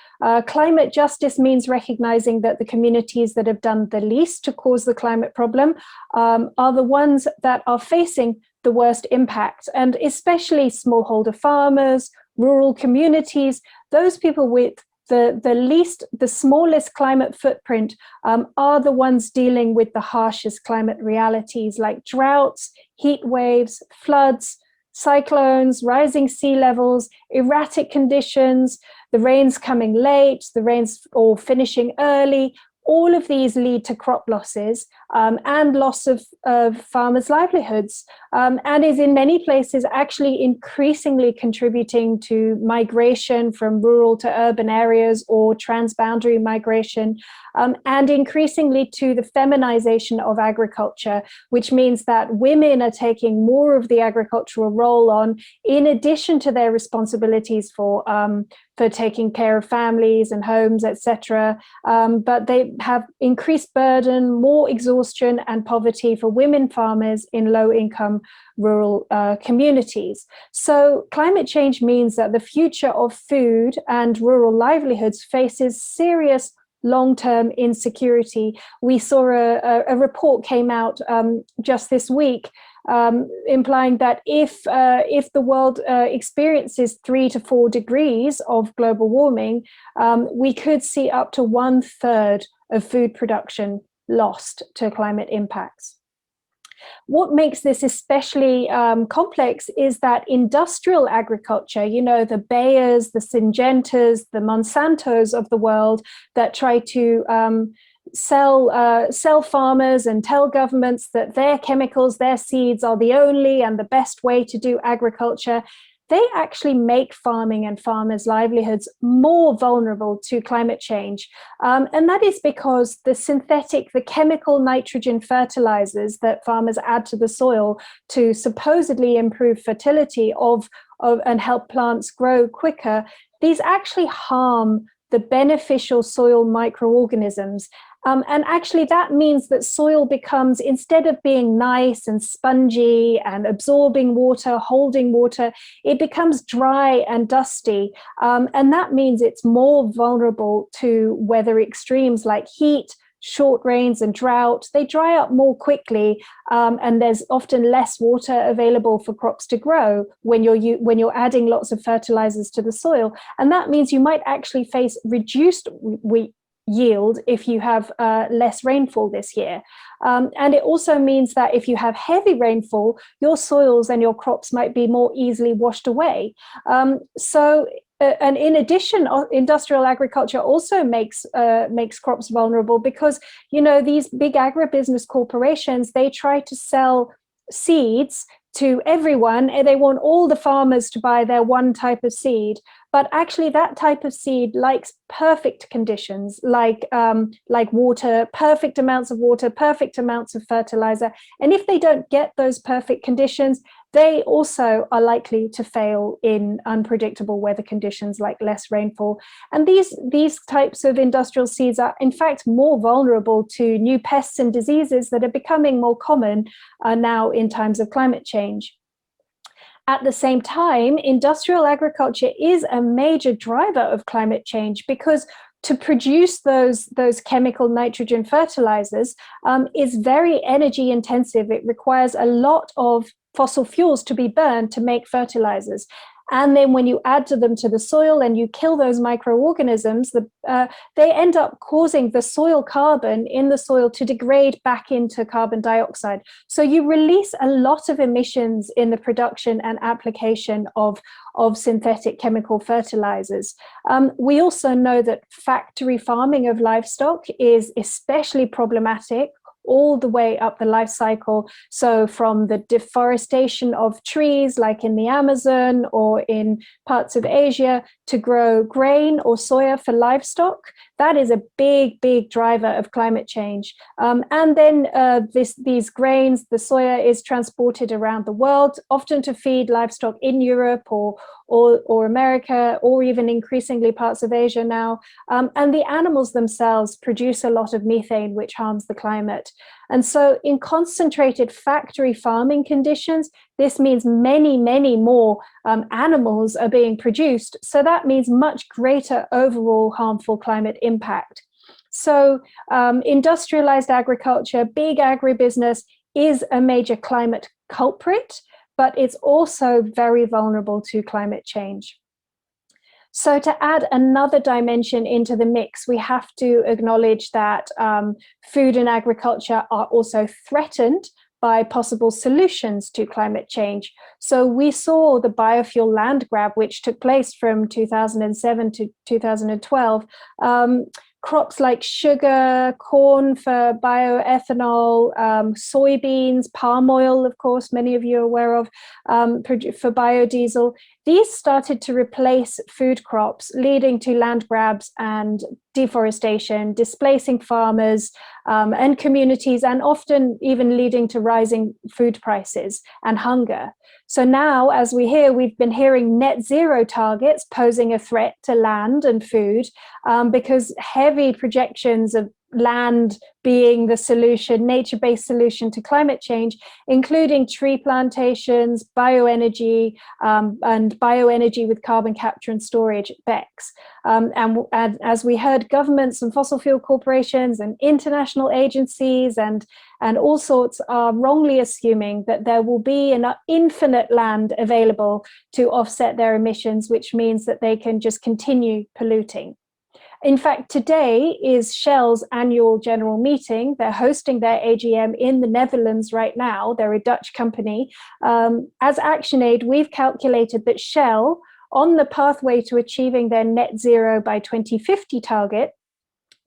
Climate justice means recognizing that the communities that have done the least to cause the climate problem are the ones that are facing the worst impact, and especially smallholder farmers, rural communities, those people with the smallest climate footprint are the ones dealing with the harshest climate realities like droughts, heat waves, floods, cyclones, rising sea levels, erratic conditions, the rains coming late, the rains all finishing early. All of these lead to crop losses and loss of farmers' livelihoods, and is in many places actually increasingly contributing to migration from rural to urban areas or transboundary migration, and increasingly to the feminization of agriculture, which means that women are taking more of the agricultural role on, in addition to their responsibilities for taking care of families and homes, etc. But they have increased burden, more exhaustion and poverty for women farmers in low-income rural communities. So climate change means that the future of food and rural livelihoods faces serious long-term insecurity. We saw a report came out just this week implying that if the world experiences 3 to 4 degrees of global warming, we could see up to 1/3 of food production lost to climate impacts. What makes this especially complex is that industrial agriculture, you know, the Bayers, the Syngentas, the Monsantos of the world that try to sell farmers and tell governments that their chemicals, their seeds are the only and the best way to do agriculture, they actually make farming and farmers' livelihoods more vulnerable to climate change. And that is because the chemical nitrogen fertilizers that farmers add to the soil to supposedly improve fertility and help plants grow quicker, these actually harm the beneficial soil microorganisms. And actually that means that soil becomes, instead of being nice and spongy and absorbing water, holding water, it becomes dry and dusty. And that means it's more vulnerable to weather extremes like heat, short rains and drought. They dry up more quickly, and there's often less water available for crops to grow when you're adding lots of fertilizers to the soil. And that means you might actually face reduced wheat yield if you have less rainfall this year. And it also means that if you have heavy rainfall, your soils and your crops might be more easily washed away. And in addition, industrial agriculture also makes crops vulnerable because, you know, these big agribusiness corporations, they try to sell seeds to everyone, and they want all the farmers to buy their one type of seed. But actually that type of seed likes perfect conditions, like water, perfect amounts of water, perfect amounts of fertilizer. And if they don't get those perfect conditions, they also are likely to fail in unpredictable weather conditions like less rainfall. And these types of industrial seeds are in fact more vulnerable to new pests and diseases that are becoming more common now in times of climate change. At the same time, industrial agriculture is a major driver of climate change, because to produce those chemical nitrogen fertilizers is very energy intensive. It requires a lot of fossil fuels to be burned to make fertilizers. And then when you add them to the soil and you kill those microorganisms, they end up causing the soil carbon in the soil to degrade back into carbon dioxide. So you release a lot of emissions in the production and application of synthetic chemical fertilizers. We also know that factory farming of livestock is especially problematic all the way up the life cycle. So from the deforestation of trees, like in the Amazon or in parts of Asia, to grow grain or soya for livestock, that is a big, big driver of climate change. And then these grains, the soya, is transported around the world, often to feed livestock in Europe or America, or even increasingly parts of Asia now. And the animals themselves produce a lot of methane, which harms the climate. And so in concentrated factory farming conditions, this means many, many more animals are being produced. So that means much greater overall harmful climate impact. So industrialized agriculture, big agribusiness, is a major climate culprit, but it's also very vulnerable to climate change. So to add another dimension into the mix, we have to acknowledge that food and agriculture are also threatened by possible solutions to climate change. So we saw the biofuel land grab, which took place from 2007 to 2012. Crops like sugar, corn for bioethanol, soybeans, palm oil, of course, many of you are aware of, for biodiesel. These started to replace food crops, leading to land grabs and deforestation, displacing farmers and communities, and often even leading to rising food prices and hunger. So now, as we've been hearing net zero targets posing a threat to land and food, because heavy projections of land being the solution, nature-based solution to climate change, including tree plantations, bioenergy, and bioenergy with carbon capture and storage, BECCS. And as we heard, governments and fossil fuel corporations and international agencies and all sorts are wrongly assuming that there will be an infinite land available to offset their emissions, which means that they can just continue polluting. In fact, today is Shell's annual general meeting. They're hosting their AGM in the Netherlands right now. They're a Dutch company. As ActionAid, we've calculated that Shell, on the pathway to achieving their net zero by 2050 target,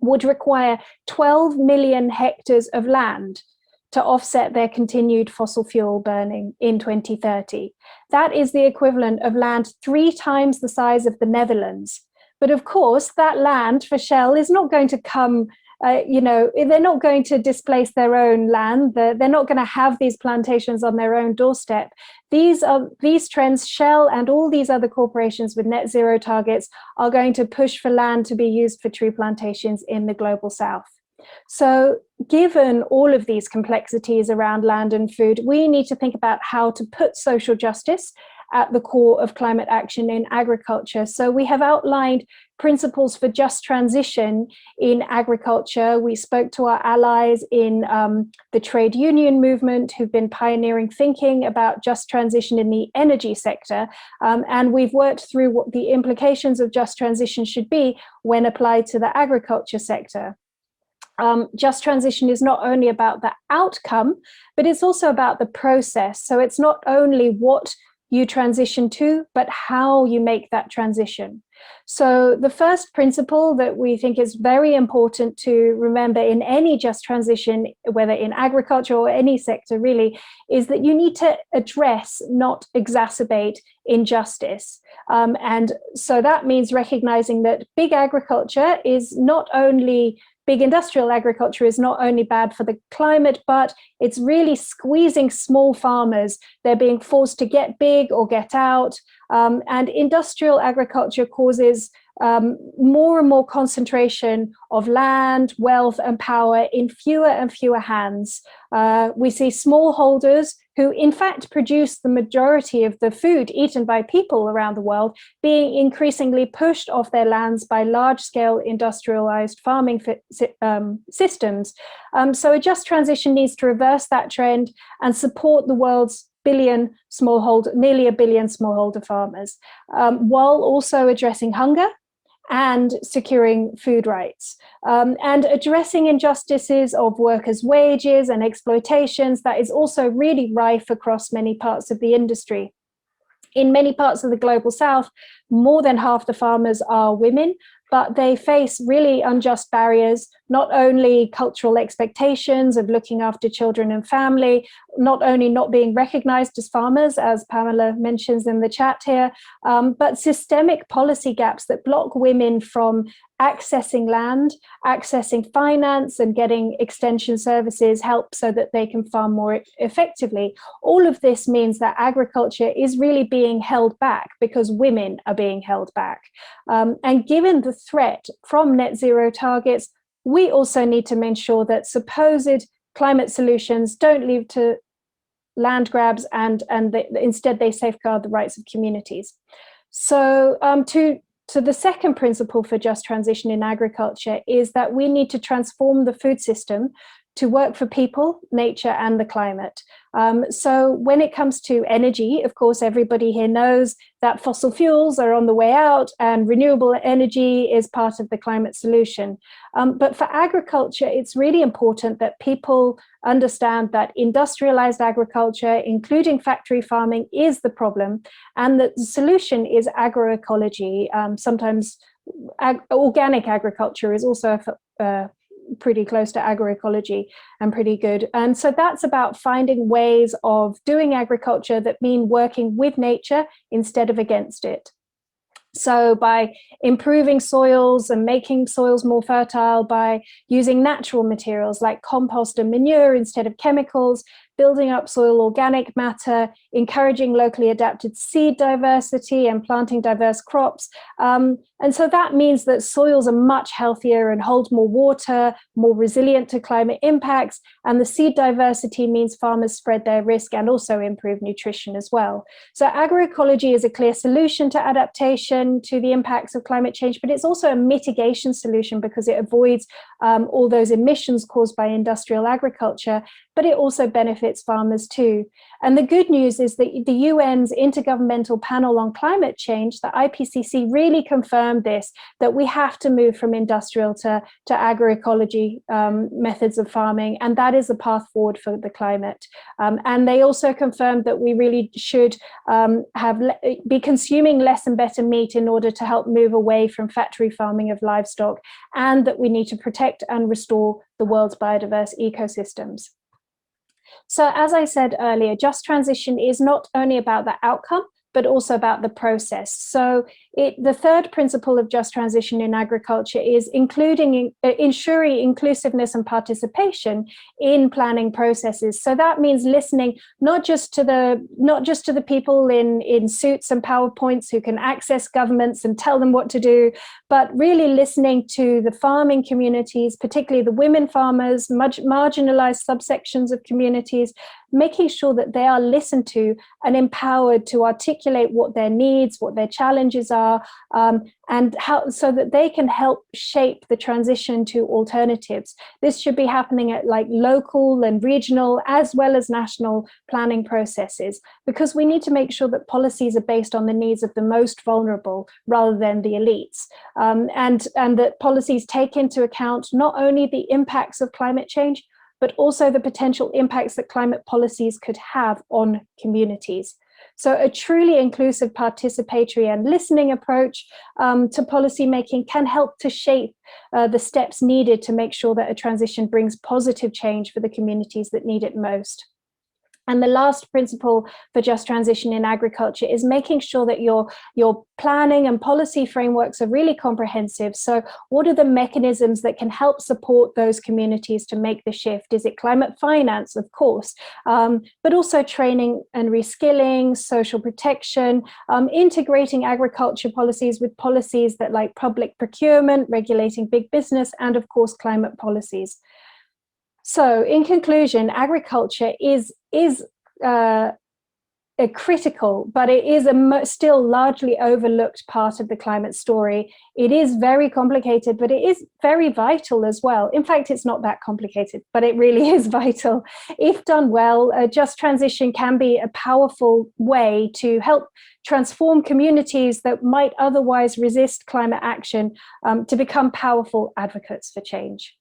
would require 12 million hectares of land to offset their continued fossil fuel burning in 2030. That is the equivalent of land 3 times the size of the Netherlands. But of course, that land for Shell is not going to come, they're not going to displace their own land. They're not going to have these plantations on their own doorstep. These trends, Shell and all these other corporations with net zero targets are going to push for land to be used for tree plantations in the global south. So given all of these complexities around land and food, we need to think about how to put social justice at the core of climate action in agriculture. So we have outlined principles for just transition in agriculture. We spoke to our allies in the trade union movement who've been pioneering thinking about just transition in the energy sector. And we've worked through what the implications of just transition should be when applied to the agriculture sector. Just transition is not only about the outcome, but it's also about the process. So it's not only what you transition to, but how you make that transition. So the first principle that we think is very important to remember in any just transition, whether in agriculture or any sector really, is that you need to address, not exacerbate, injustice. And so that means recognizing that big agriculture is not only big industrial agriculture is not only bad for the climate, but it's really squeezing small farmers. They're being forced to get big or get out. And industrial agriculture causes more and more concentration of land, wealth, and power in fewer and fewer hands. We see smallholders who in fact produce the majority of the food eaten by people around the world, being increasingly pushed off their lands by large-scale industrialized farming systems. So a just transition needs to reverse that trend and support the world's nearly a billion smallholder farmers, while also addressing hunger and securing food rights, and addressing injustices of workers' wages and exploitations that is also really rife across many parts of the industry. In many parts of the global south, more than half the farmers are women, but they face really unjust barriers, not only cultural expectations of looking after children and family, not only not being recognized as farmers, as Pamela mentions in the chat here, but systemic policy gaps that block women from accessing land, accessing finance, and getting extension services help so that they can farm more effectively. All of this means that agriculture is really being held back because women are being held back. And given the threat from net zero targets, we also need to make sure that supposed climate solutions don't lead to land grabs and instead they safeguard the rights of communities. So to the second principle for just transition in agriculture is that we need to transform the food system to work for people, nature, and the climate. So when it comes to energy, of course, everybody here knows that fossil fuels are on the way out and renewable energy is part of the climate solution. But for agriculture, it's really important that people understand that industrialized agriculture, including factory farming, is the problem, and that the solution is agroecology. Sometimes organic agriculture is also pretty close to agroecology and pretty good. And so that's about finding ways of doing agriculture that mean working with nature instead of against it. So by improving soils and making soils more fertile, by using natural materials like compost and manure instead of chemicals, building up soil organic matter, encouraging locally adapted seed diversity and planting diverse crops. And so that means that soils are much healthier and hold more water, more resilient to climate impacts. And the seed diversity means farmers spread their risk and also improve nutrition as well. So agroecology is a clear solution to adaptation to the impacts of climate change, but it's also a mitigation solution because it avoids all those emissions caused by industrial agriculture, but it also benefits farmers too. And the good news is that the UN's Intergovernmental Panel on Climate Change, the IPCC, really confirmed this, that we have to move from industrial to agroecology methods of farming, and that is the path forward for the climate. And they also confirmed that we really should be consuming less and better meat in order to help move away from factory farming of livestock, and that we need to protect and restore the world's biodiverse ecosystems. So as I said earlier, just transition is not only about the outcome, but also about the process. So the third principle of just transition in agriculture is ensuring inclusiveness and participation in planning processes. So that means listening not just to the people in suits and PowerPoints who can access governments and tell them what to do, but really listening to the farming communities, particularly the women farmers, marginalized subsections of communities, making sure that they are listened to and empowered to articulate what their needs, what their challenges are, and how, so that they can help shape the transition to alternatives. This should be happening at like local and regional as well as national planning processes, because we need to make sure that policies are based on the needs of the most vulnerable rather than the elites, and that policies take into account not only the impacts of climate change, but also the potential impacts that climate policies could have on communities. So a truly inclusive, participatory and listening approach to policymaking can help to shape the steps needed to make sure that a transition brings positive change for the communities that need it most. And the last principle for just transition in agriculture is making sure that your planning and policy frameworks are really comprehensive. So what are the mechanisms that can help support those communities to make the shift? Is it climate finance? Of course, but also training and reskilling, social protection, integrating agriculture policies with policies that like public procurement, regulating big business, and of course, climate policies. So in conclusion, agriculture is critical, but it is a still largely overlooked part of the climate story. It is very complicated, but it is very vital as well. In fact, it's not that complicated, but it really is vital. If done well, a just transition can be a powerful way to help transform communities that might otherwise resist climate action to become powerful advocates for change.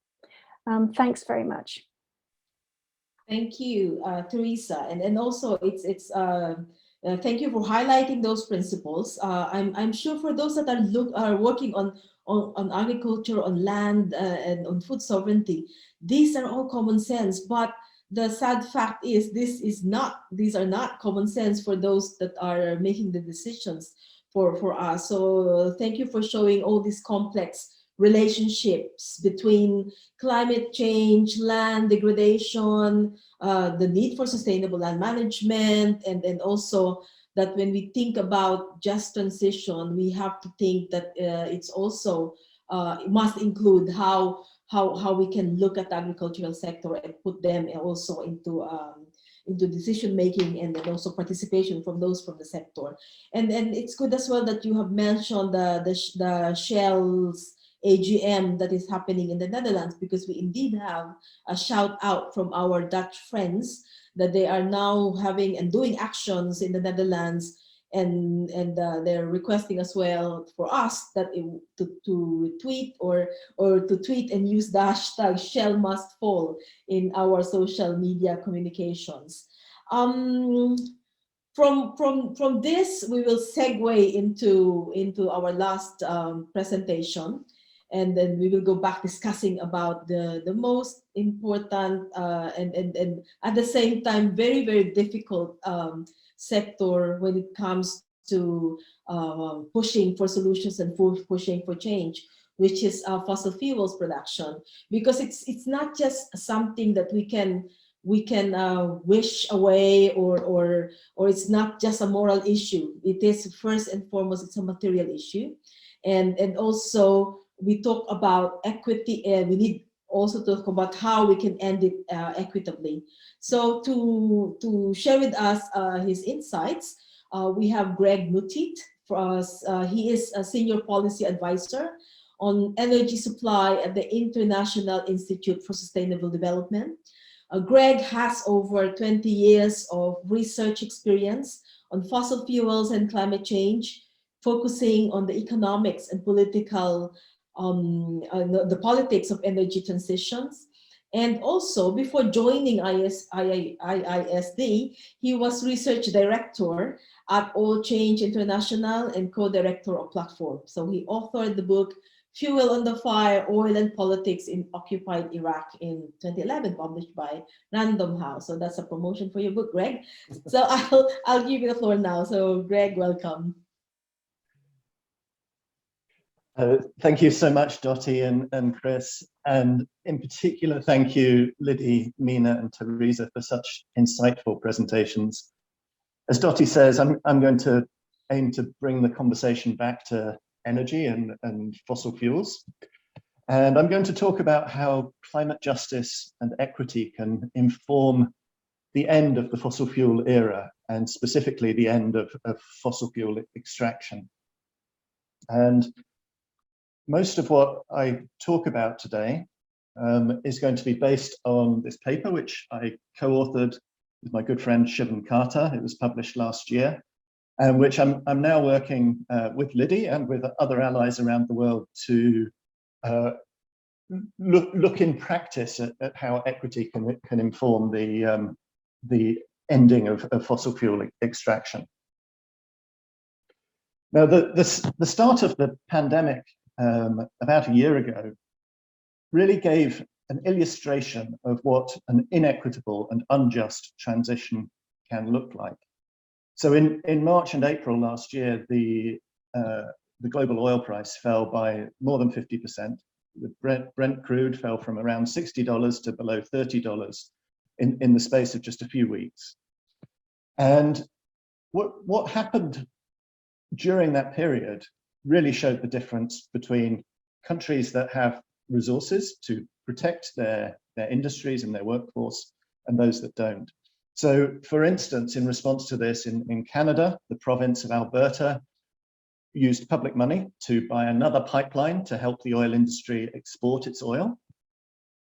Thanks very much. Thank you, Teresa, and also thank you for highlighting those principles. I'm sure for those that are working on agriculture, on land, and on food sovereignty, these are all common sense. But the sad fact is, these are not common sense for those that are making the decisions for us. So thank you for showing all these complex relationships between climate change, land degradation, the need for sustainable land management, and then also that when we think about just transition, we have to think that it's also it must include how we can look at the agricultural sector and put them also into decision making, and then also participation from those from the sector. And it's good as well that you have mentioned the Shell's AGM that is happening in the Netherlands, because we indeed have a shout out from our Dutch friends that they are now having and doing actions in the Netherlands, and they're requesting as well for us that to tweet or to tweet and use the hashtag Shell must fall in our social media communications. From this, we will segue into our last presentation, and then we will go back discussing about the most important and at the same time very, very difficult sector when it comes to pushing for solutions and pushing for change, which is fossil fuels production. Because it's not just something that we can wish away, or it's not just a moral issue. It is first and foremost, it's a material issue, and also we talk about equity, and we need also to talk about how we can end it equitably. So to share with us his insights, we have Greg Muttitt. He is a senior policy advisor on energy supply at the International Institute for Sustainable Development. Greg has over 20 years of research experience on fossil fuels and climate change, focusing on the economics and political, the politics of energy transitions. And also, before joining IISD, he was research director at All Change International and co-director of Platform. So he authored the book Fuel on the Fire, Oil and Politics in Occupied Iraq in 2011, published by Random House. So that's a promotion for your book, Greg. So I'll give you the floor now. So Greg, welcome. Thank you so much, Dottie and Kris. And in particular, thank you, Lidy, Meena, and Teresa for such insightful presentations. As Dottie says, I'm going to aim to bring the conversation back to energy and fossil fuels. And I'm going to talk about how climate justice and equity can inform the end of the fossil fuel era, and specifically the end of fossil fuel extraction. And most of what I talk about today is going to be based on this paper, which I co-authored with my good friend Shivan Carter. It was published last year, and which I'm now working with Lidy and with other allies around the world to look in practice at how equity can inform the ending of fossil fuel extraction. Now, the start of the pandemic about a year ago really gave an illustration of what an inequitable and unjust transition can look like. So in March and April last year, the global oil price fell by more than 50%. The Brent crude fell from around $60 to below $30 in the space of just a few weeks. And what happened during that period really showed the difference between countries that have resources to protect their industries and their workforce and those that don't. So, for instance, in response to this, in Canada, the province of Alberta used public money to buy another pipeline to help the oil industry export its oil.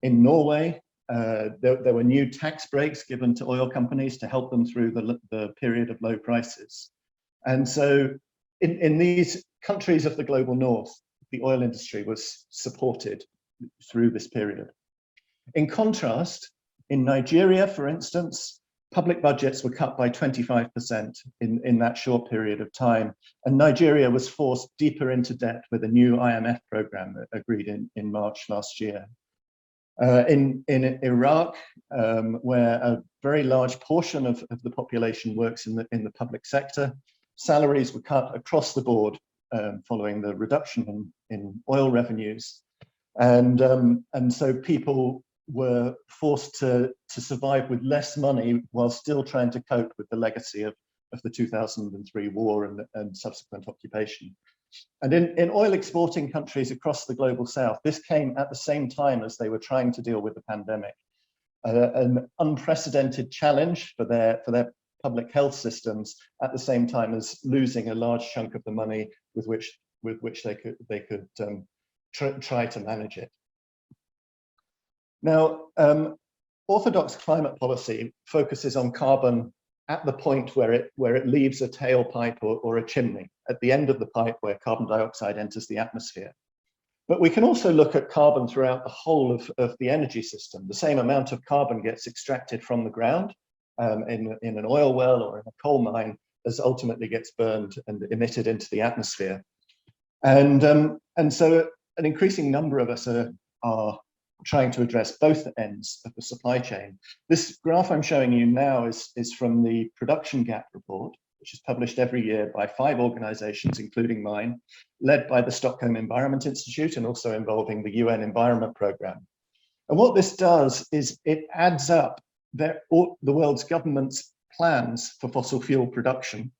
In Norway, there were new tax breaks given to oil companies to help them through the period of low prices. And so in these countries of the global north, the oil industry was supported through this period. In contrast, in Nigeria, for instance, public budgets were cut by 25% in that short period of time. And Nigeria was forced deeper into debt with a new IMF program agreed in March last year. In Iraq, where a very large portion of the population works in the public sector, salaries were cut across the board following the reduction in oil revenues. And so people were forced to survive with less money while still trying to cope with the legacy of the 2003 war and subsequent occupation. And in oil exporting countries across the global south, this came at the same time as they were trying to deal with the pandemic, an unprecedented challenge for their public health systems, at the same time as losing a large chunk of the money with which they could try to manage it. Now, orthodox climate policy focuses on carbon at the point where it leaves a tailpipe or a chimney, at the end of the pipe where carbon dioxide enters the atmosphere. But we can also look at carbon throughout the whole of the energy system. The same amount of carbon gets extracted from the ground in an oil well or in a coal mine as ultimately gets burned and emitted into the atmosphere. And so an increasing number of us are trying to address both ends of the supply chain. This graph I'm showing you now is from the Production Gap Report, which is published every year by 5 organizations, including mine, led by the Stockholm Environment Institute and also involving the UN Environment Programme. And what this does is it adds up the world's government's plans for fossil fuel production.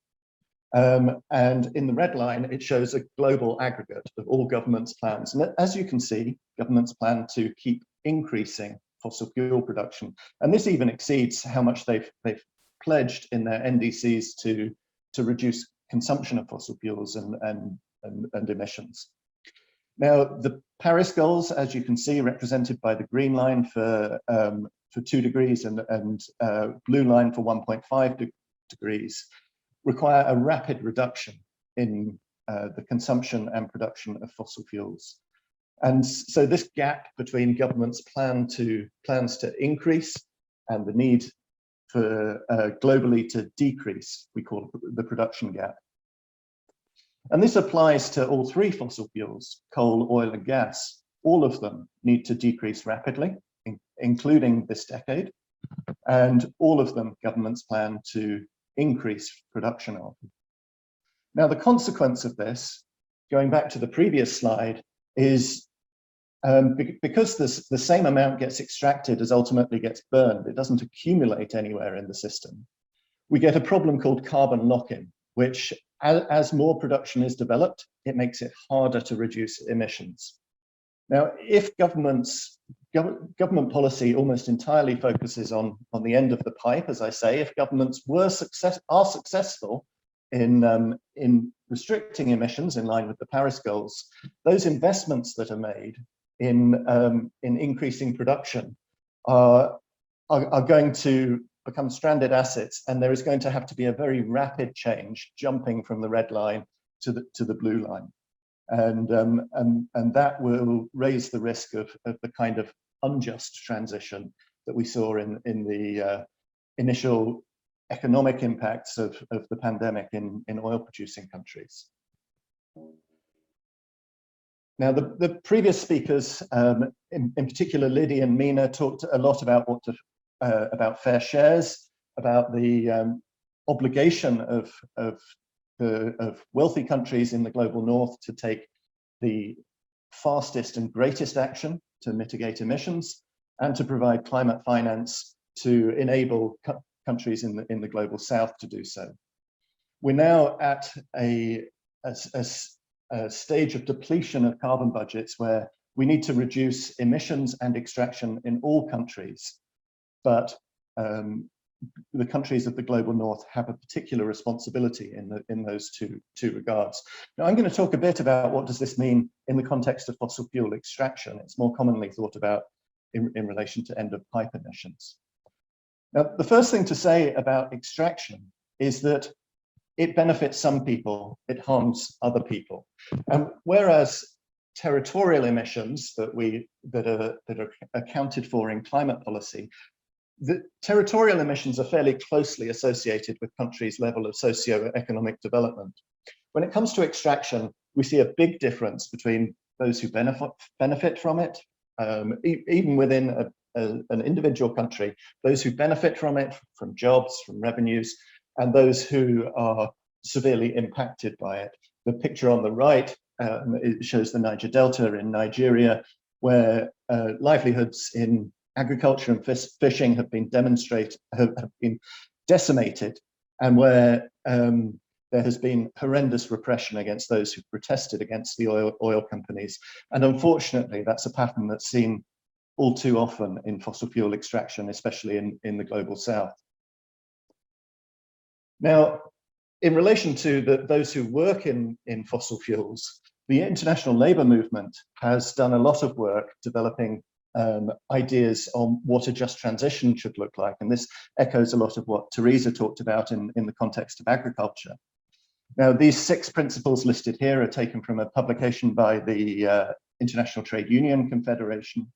And in the red line, it shows a global aggregate of all governments' plans. And as you can see, governments plan to keep increasing fossil fuel production. And this even exceeds how much they've pledged in their NDCs to reduce consumption of fossil fuels and emissions. Now, the Paris goals, as you can see, represented by the green line for 2 degrees and blue line for 1.5 degrees, require a rapid reduction in the consumption and production of fossil fuels. And so this gap between governments' plans to increase and the need for globally to decrease, we call it the production gap. And this applies to all 3 fossil fuels, coal, oil, and gas. All of them need to decrease rapidly, including this decade. And all of them governments plan to increase production of. Now, the consequence of this, going back to the previous slide, is because the same amount gets extracted as ultimately gets burned, it doesn't accumulate anywhere in the system. We get a problem called carbon lock-in, which as more production is developed, it makes it harder to reduce emissions. Now, if government policy almost entirely focuses on the end of the pipe, as I say, if governments are successful in restricting emissions in line with the Paris goals, those investments that are made in increasing production are going to become stranded assets, and there is going to have to be a very rapid change, jumping from the red line to the blue line. And that will raise the risk of the kind of unjust transition that we saw in the initial economic impacts of the pandemic in oil producing countries. Now, the previous speakers, in particular Lidy and Meena, talked a lot about about fair shares, about the obligation of wealthy countries in the global north to take the fastest and greatest action to mitigate emissions and to provide climate finance to enable countries in the global south to do so. We're now at a stage of depletion of carbon budgets where we need to reduce emissions and extraction in all countries, but the countries of the global north have a particular responsibility in those two regards. Now, I'm going to talk a bit about what does this mean in the context of fossil fuel extraction. It's more commonly thought about in relation to end-of-pipe emissions. Now, the first thing to say about extraction is that it benefits some people, it harms other people. And whereas territorial emissions that are accounted for in climate policy, the territorial emissions are fairly closely associated with countries' level of socio-economic development. When it comes to extraction, we see a big difference between those who benefit from it, even within an individual country, those who benefit from it, from jobs, from revenues, and those who are severely impacted by it. The picture on the right it shows the Niger Delta in Nigeria, where livelihoods in agriculture and fishing have been decimated, and where there has been horrendous repression against those who protested against the oil companies. And unfortunately, that's a pattern that's seen all too often in fossil fuel extraction, especially in the global south. Now, in relation to those who work in fossil fuels, the international labour movement has done a lot of work developing ideas on what a just transition should look like. And this echoes a lot of what Teresa talked about in the context of agriculture. Now, these 6 principles listed here are taken from a publication by the International Trade Union Confederation,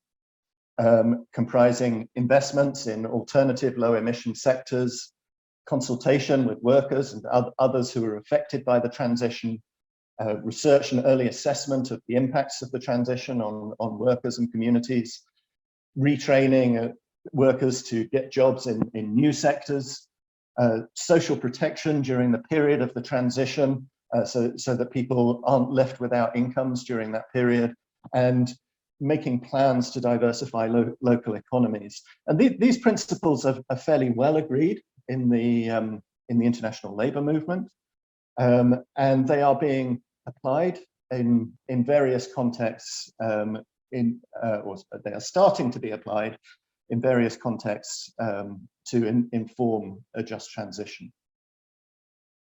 comprising investments in alternative low emission sectors, consultation with workers and others who are affected by the transition, research and early assessment of the impacts of the transition on workers and communities, retraining workers to get jobs in new sectors, social protection during the period of the transition, so that people aren't left without incomes during that period, and making plans to diversify local economies. And these principles are fairly well agreed in the international labour movement, and they are being applied in various contexts, or they are starting to be applied in various contexts to inform a just transition.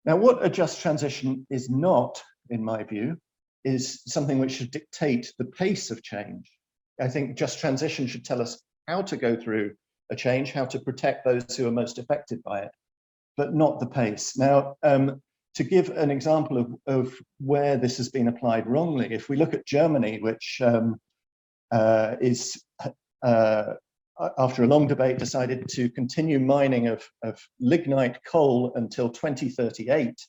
Now, what a just transition is not, in my view, is something which should dictate the pace of change. I think just transition should tell us how to go through a change, how to protect those who are most affected by it, but not the pace. Now, to give an example of where this has been applied wrongly, if we look at Germany, which is, after a long debate, decided to continue mining of lignite coal until 2038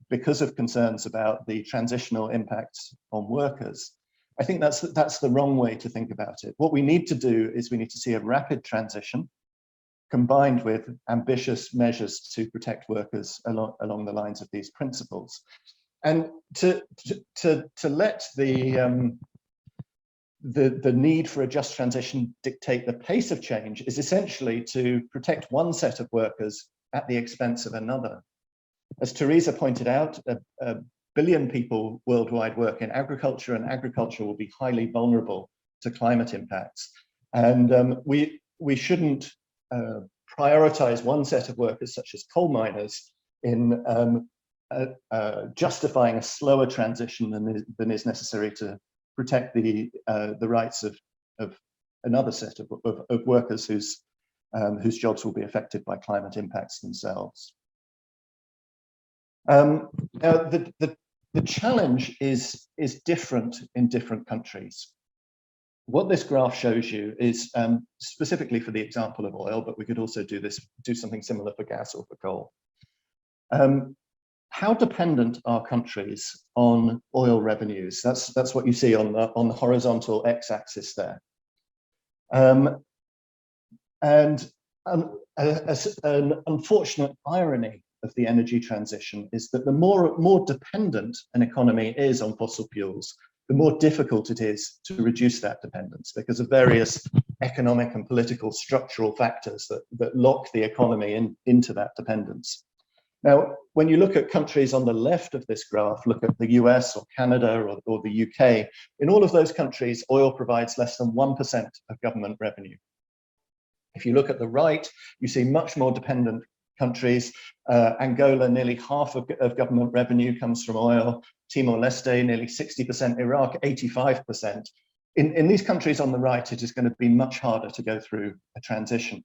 because of concerns about the transitional impacts on workers. I think that's the wrong way to think about it. What we need to do is we need to see a rapid transition combined with ambitious measures to protect workers along the lines of these principles. And to let the need for a just transition dictate the pace of change is essentially to protect one set of workers at the expense of another. As Teresa pointed out, a billion people worldwide work in agriculture, and agriculture will be highly vulnerable to climate impacts. And we shouldn't prioritize one set of workers, such as coal miners, in justifying a slower transition than is necessary to protect the rights of another set of workers whose jobs will be affected by climate impacts themselves. Now, the challenge is different in different countries. What this graph shows you is specifically for the example of oil, but we could also do something similar for gas or for coal. How dependent are countries on oil revenues? That's what you see on the horizontal x-axis there. And an unfortunate irony of the energy transition is that the more dependent an economy is on fossil fuels, the more difficult it is to reduce that dependence because of various economic and political structural factors that lock the economy into that dependence. Now, when you look at countries on the left of this graph, look at the US or Canada or the UK, in all of those countries, oil provides less than 1% of government revenue. If you look at the right, you see much more dependent countries. Angola, nearly half of government revenue comes from oil. Timor-Leste, nearly 60%. Iraq, 85%. In these countries on the right, it is going to be much harder to go through a transition.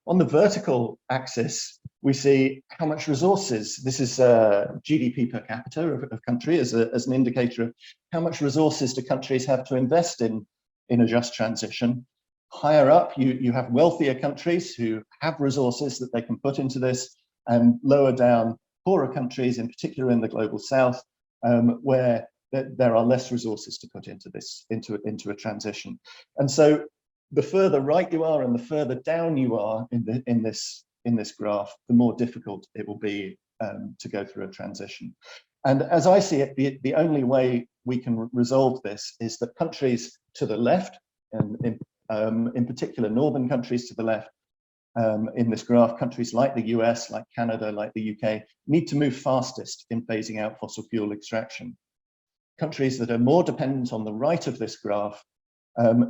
On the vertical axis, we see how much resources, this is GDP per capita of country as an indicator of how much resources do countries have to invest in a just transition. Higher up, you have wealthier countries who have resources that they can put into this, and lower down, poorer countries, in particular in the global south, where there are less resources to put into this, into a transition. And so the further right you are and the further down you are in this graph, the more difficult it will be to go through a transition. And as I see it, the only way we can resolve this is that countries to the left, and in particular northern countries to the left in this graph, countries like the US, like Canada, like the UK, need to move fastest in phasing out fossil fuel extraction. Countries that are more dependent on the right of this graph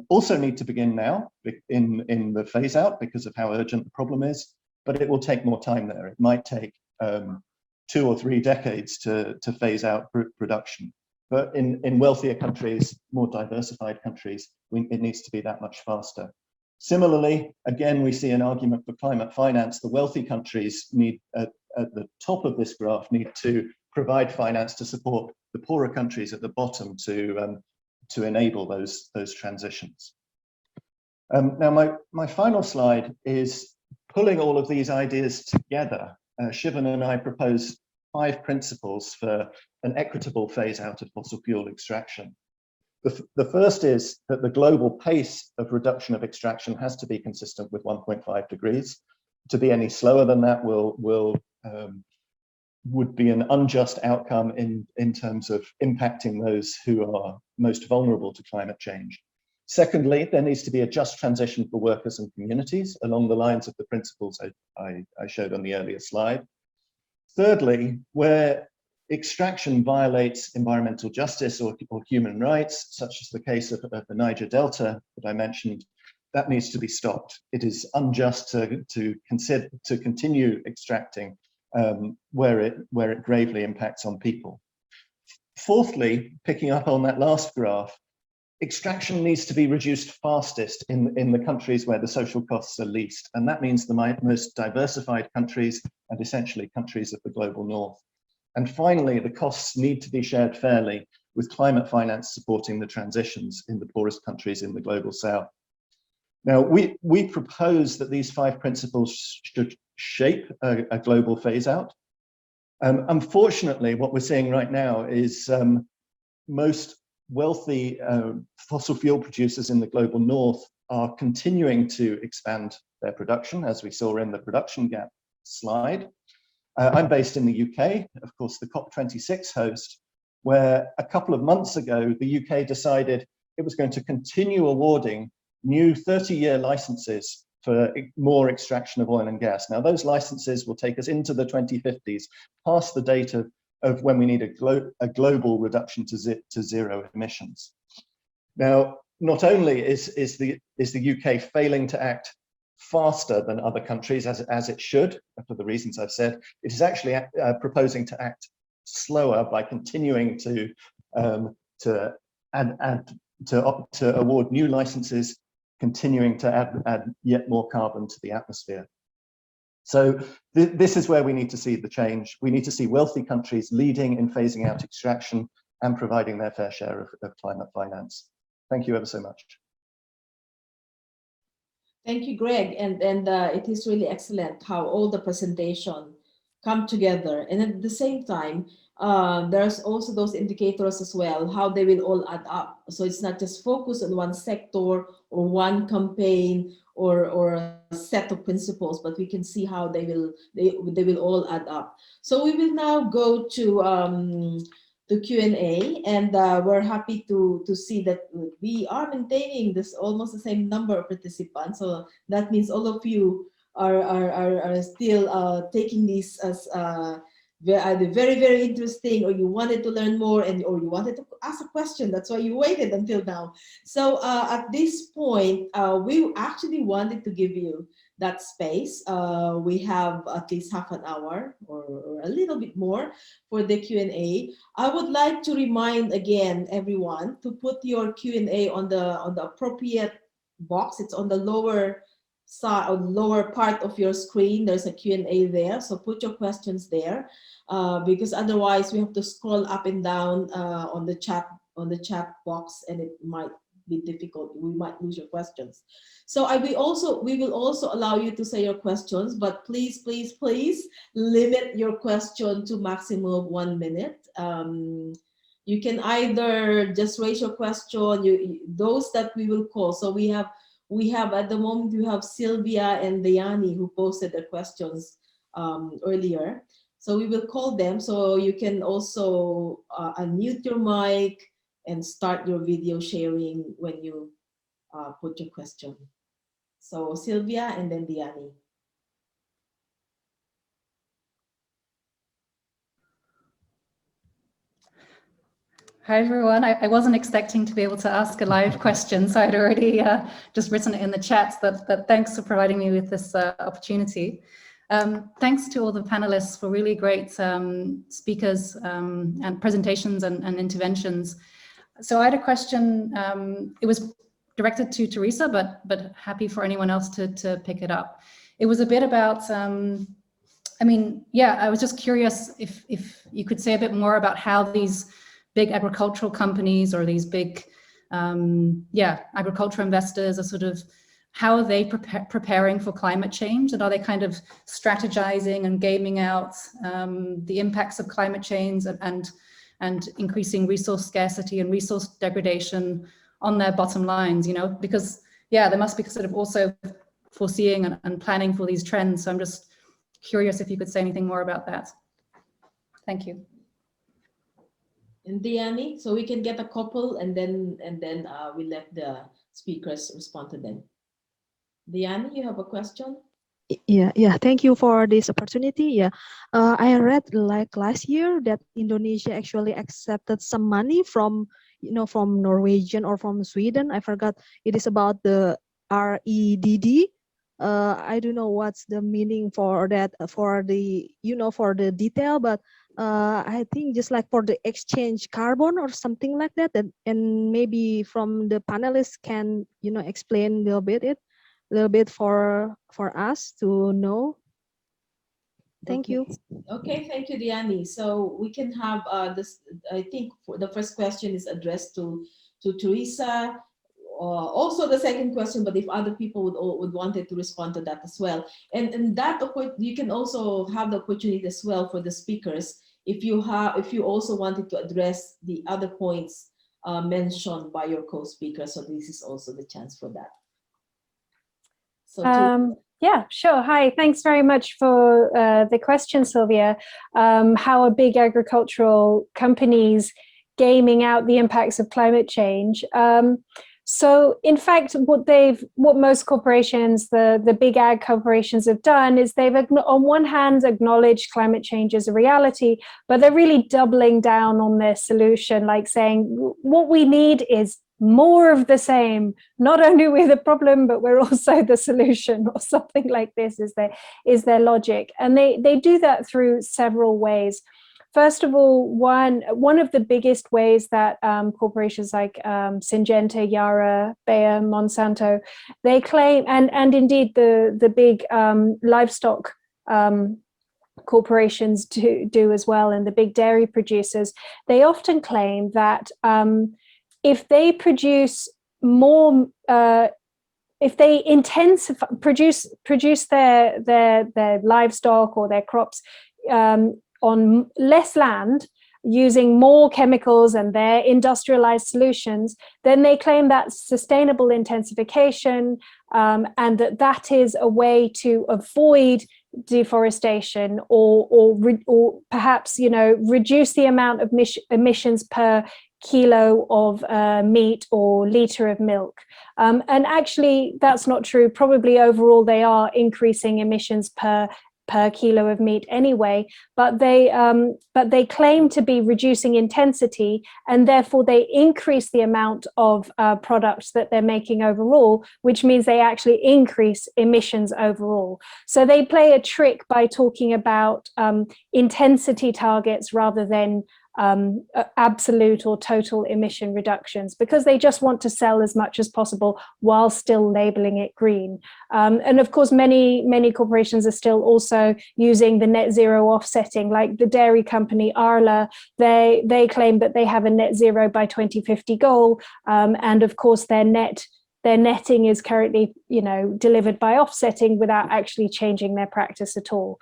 also need to begin now in the phase out because of how urgent the problem is, but it will take more time there. It might take 2 or 3 decades to phase out production. But in wealthier countries, more diversified countries, it needs to be that much faster. Similarly, again, we see an argument for climate finance. The wealthy countries need, at the top of this graph, need to provide finance to support the poorer countries at the bottom to enable those transitions. Now, my final slide is pulling all of these ideas together. Shivan and I propose 5 principles for an equitable phase out of fossil fuel extraction. The first is that the global pace of reduction of extraction has to be consistent with 1.5 degrees. To be any slower than that would be an unjust outcome in terms of impacting those who are most vulnerable to climate change. Secondly, there needs to be a just transition for workers and communities along the lines of the principles I showed on the earlier slide. Thirdly, where extraction violates environmental justice or human rights, such as the case of the Niger Delta that I mentioned, that needs to be stopped. It is unjust to continue extracting where it gravely impacts on people. Fourthly, picking up on that last graph, extraction needs to be reduced fastest in the countries where the social costs are least, and that means the most diversified countries and essentially countries of the global north. And finally, the costs need to be shared fairly, with climate finance supporting the transitions in the poorest countries in the global south. Now, we propose that these 5 principles should shape a global phase out. Unfortunately, what we're seeing right now is most wealthy fossil fuel producers in the global north are continuing to expand their production, as we saw in the production gap slide. I'm based in the UK, of course, the COP26 host, where a couple of months ago, the UK decided it was going to continue awarding new 30-year licenses for more extraction of oil and gas. Now, those licenses will take us into the 2050s, past the date of when we need a global reduction to zero emissions. Now, not only is the UK failing to act faster than other countries, as it should, for the reasons I've said, it is actually proposing to act slower by continuing to award new licenses, continuing to add yet more carbon to the atmosphere. So this is where we need to see the change. We need to see wealthy countries leading in phasing out extraction and providing their fair share of climate finance. Thank you ever so much. Thank you, Greg. And it is really excellent how all the presentation come together. And at the same time, there's also those indicators as well, how they will all add up. So it's not just focused on one sector or one campaign or a set of principles, but we can see how they will all add up. So we will now go to the Q&A, and we're happy to see that we are maintaining this almost the same number of participants. So that means all of you are still taking this as either very, very interesting, or you wanted to learn more, or you wanted to ask a question. That's why you waited until now. So at this point, we actually wanted to give you that space. We have at least half an hour or a little bit more for the Q&A. I would like to remind again everyone to put your Q&A on the appropriate box. It's on the lower side, or lower part of your screen. There's a Q&A there, so put your questions there, because otherwise we have to scroll up and down on the chat box, and it might be difficult. We might lose your questions. So we will also allow you to say your questions, but please limit your question to maximum of 1 minute. You can either just raise your question, those that we will call. So we have at the moment, we have Sylvia and Diani who posted their questions earlier. So we will call them. So you can also unmute your mic and start your video sharing when you put your question. So Sylvia and then Diani. Hi, everyone. I wasn't expecting to be able to ask a live question, so I'd already just written it in the chat, but thanks for providing me with this opportunity. Thanks to all the panelists for really great speakers and presentations and interventions. So I had a question. It was directed to Teresa, but happy for anyone else to pick it up. It was a bit about, I mean, yeah, I was just curious if you could say a bit more about how these big agricultural companies or these big, agricultural investors are sort of, how are they preparing for climate change, and are they kind of strategizing and gaming out the impacts of climate change and increasing resource scarcity and resource degradation on their bottom lines, you know, because yeah, they must be sort of also foreseeing and planning for these trends. So I'm just curious if you could say anything more about that. Thank you. And Diani, so we can get a couple, and then we let the speakers respond to them. Diani, you have a question? Yeah. Thank you for this opportunity. Yeah, I read like last year that Indonesia actually accepted some money from, from Norwegian or from Sweden. I forgot. It is about the REDD. I don't know what's the meaning for that, for the, for the detail, but I think just like for the exchange carbon or something like that, and maybe from the panelists can, explain a little bit for us to know. Thank you. Okay, thank you, Diani. So we can have this. I think the first question is addressed to Teresa. Also the second question, but if other people would wanted to respond to that as well, and that you can also have the opportunity as well for the speakers if you also wanted to address the other points mentioned by your co-speaker. So this is also the chance for that. So yeah, sure. Hi, thanks very much for the question, Sylvia. How are big agricultural companies gaming out the impacts of climate change? So in fact, what most corporations, the big ag corporations have done is they've on one hand acknowledged climate change as a reality, but they're really doubling down on their solution, like saying what we need is more of the same. Not only we're the problem, but we're also the solution, or something like this is their logic. And they do that through several ways. First of all, one of the biggest ways that corporations like Syngenta, Yara, Bayer, Monsanto, they claim, and indeed the big livestock corporations do as well, and the big dairy producers, they often claim that if they produce more, if they produce their livestock or their crops on less land, using more chemicals and their industrialized solutions, then they claim that sustainable intensification, and that is a way to avoid deforestation or perhaps reduce the amount of emissions per kilo of meat or liter of milk. And actually that's not true. Probably overall they are increasing emissions per per kilo of meat anyway, but they claim to be reducing intensity, and therefore they increase the amount of products that they're making overall, which means they actually increase emissions overall. So they play a trick by talking about intensity targets rather than absolute or total emission reductions, because they just want to sell as much as possible while still labeling it green. And of course, many corporations are still also using the net zero offsetting, like the dairy company Arla. They claim that they have a net zero by 2050 goal, and of course their netting is currently, delivered by offsetting without actually changing their practice at all.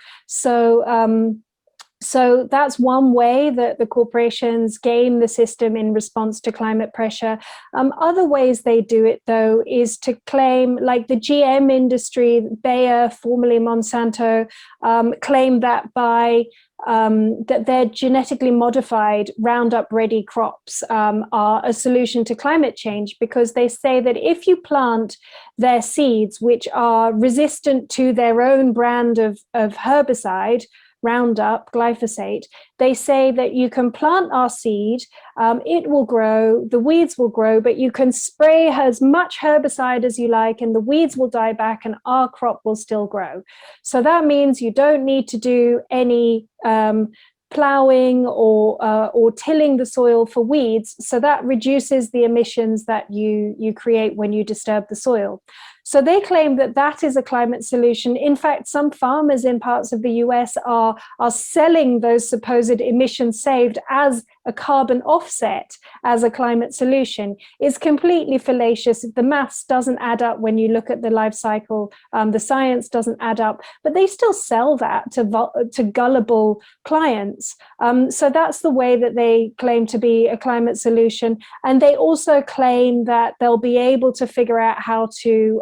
So that's one way that the corporations game the system in response to climate pressure. Other ways they do it, though, is to claim, like the GM industry, Bayer, formerly Monsanto, claim that that their genetically modified Roundup Ready crops are a solution to climate change, because they say that if you plant their seeds, which are resistant to their own brand of herbicide, Roundup, glyphosate, they say that you can plant our seed, it will grow, the weeds will grow, but you can spray as much herbicide as you like and the weeds will die back and our crop will still grow. So that means you don't need to do any plowing or tilling the soil for weeds. So that reduces the emissions that you create when you disturb the soil. So they claim that that is a climate solution. In fact, some farmers in parts of the US are selling those supposed emissions saved as a carbon offset, as a climate solution. It's completely fallacious. The maths doesn't add up when you look at the life cycle. The science doesn't add up, but they still sell that to gullible clients. So that's the way that they claim to be a climate solution. And they also claim that they'll be able to figure out how to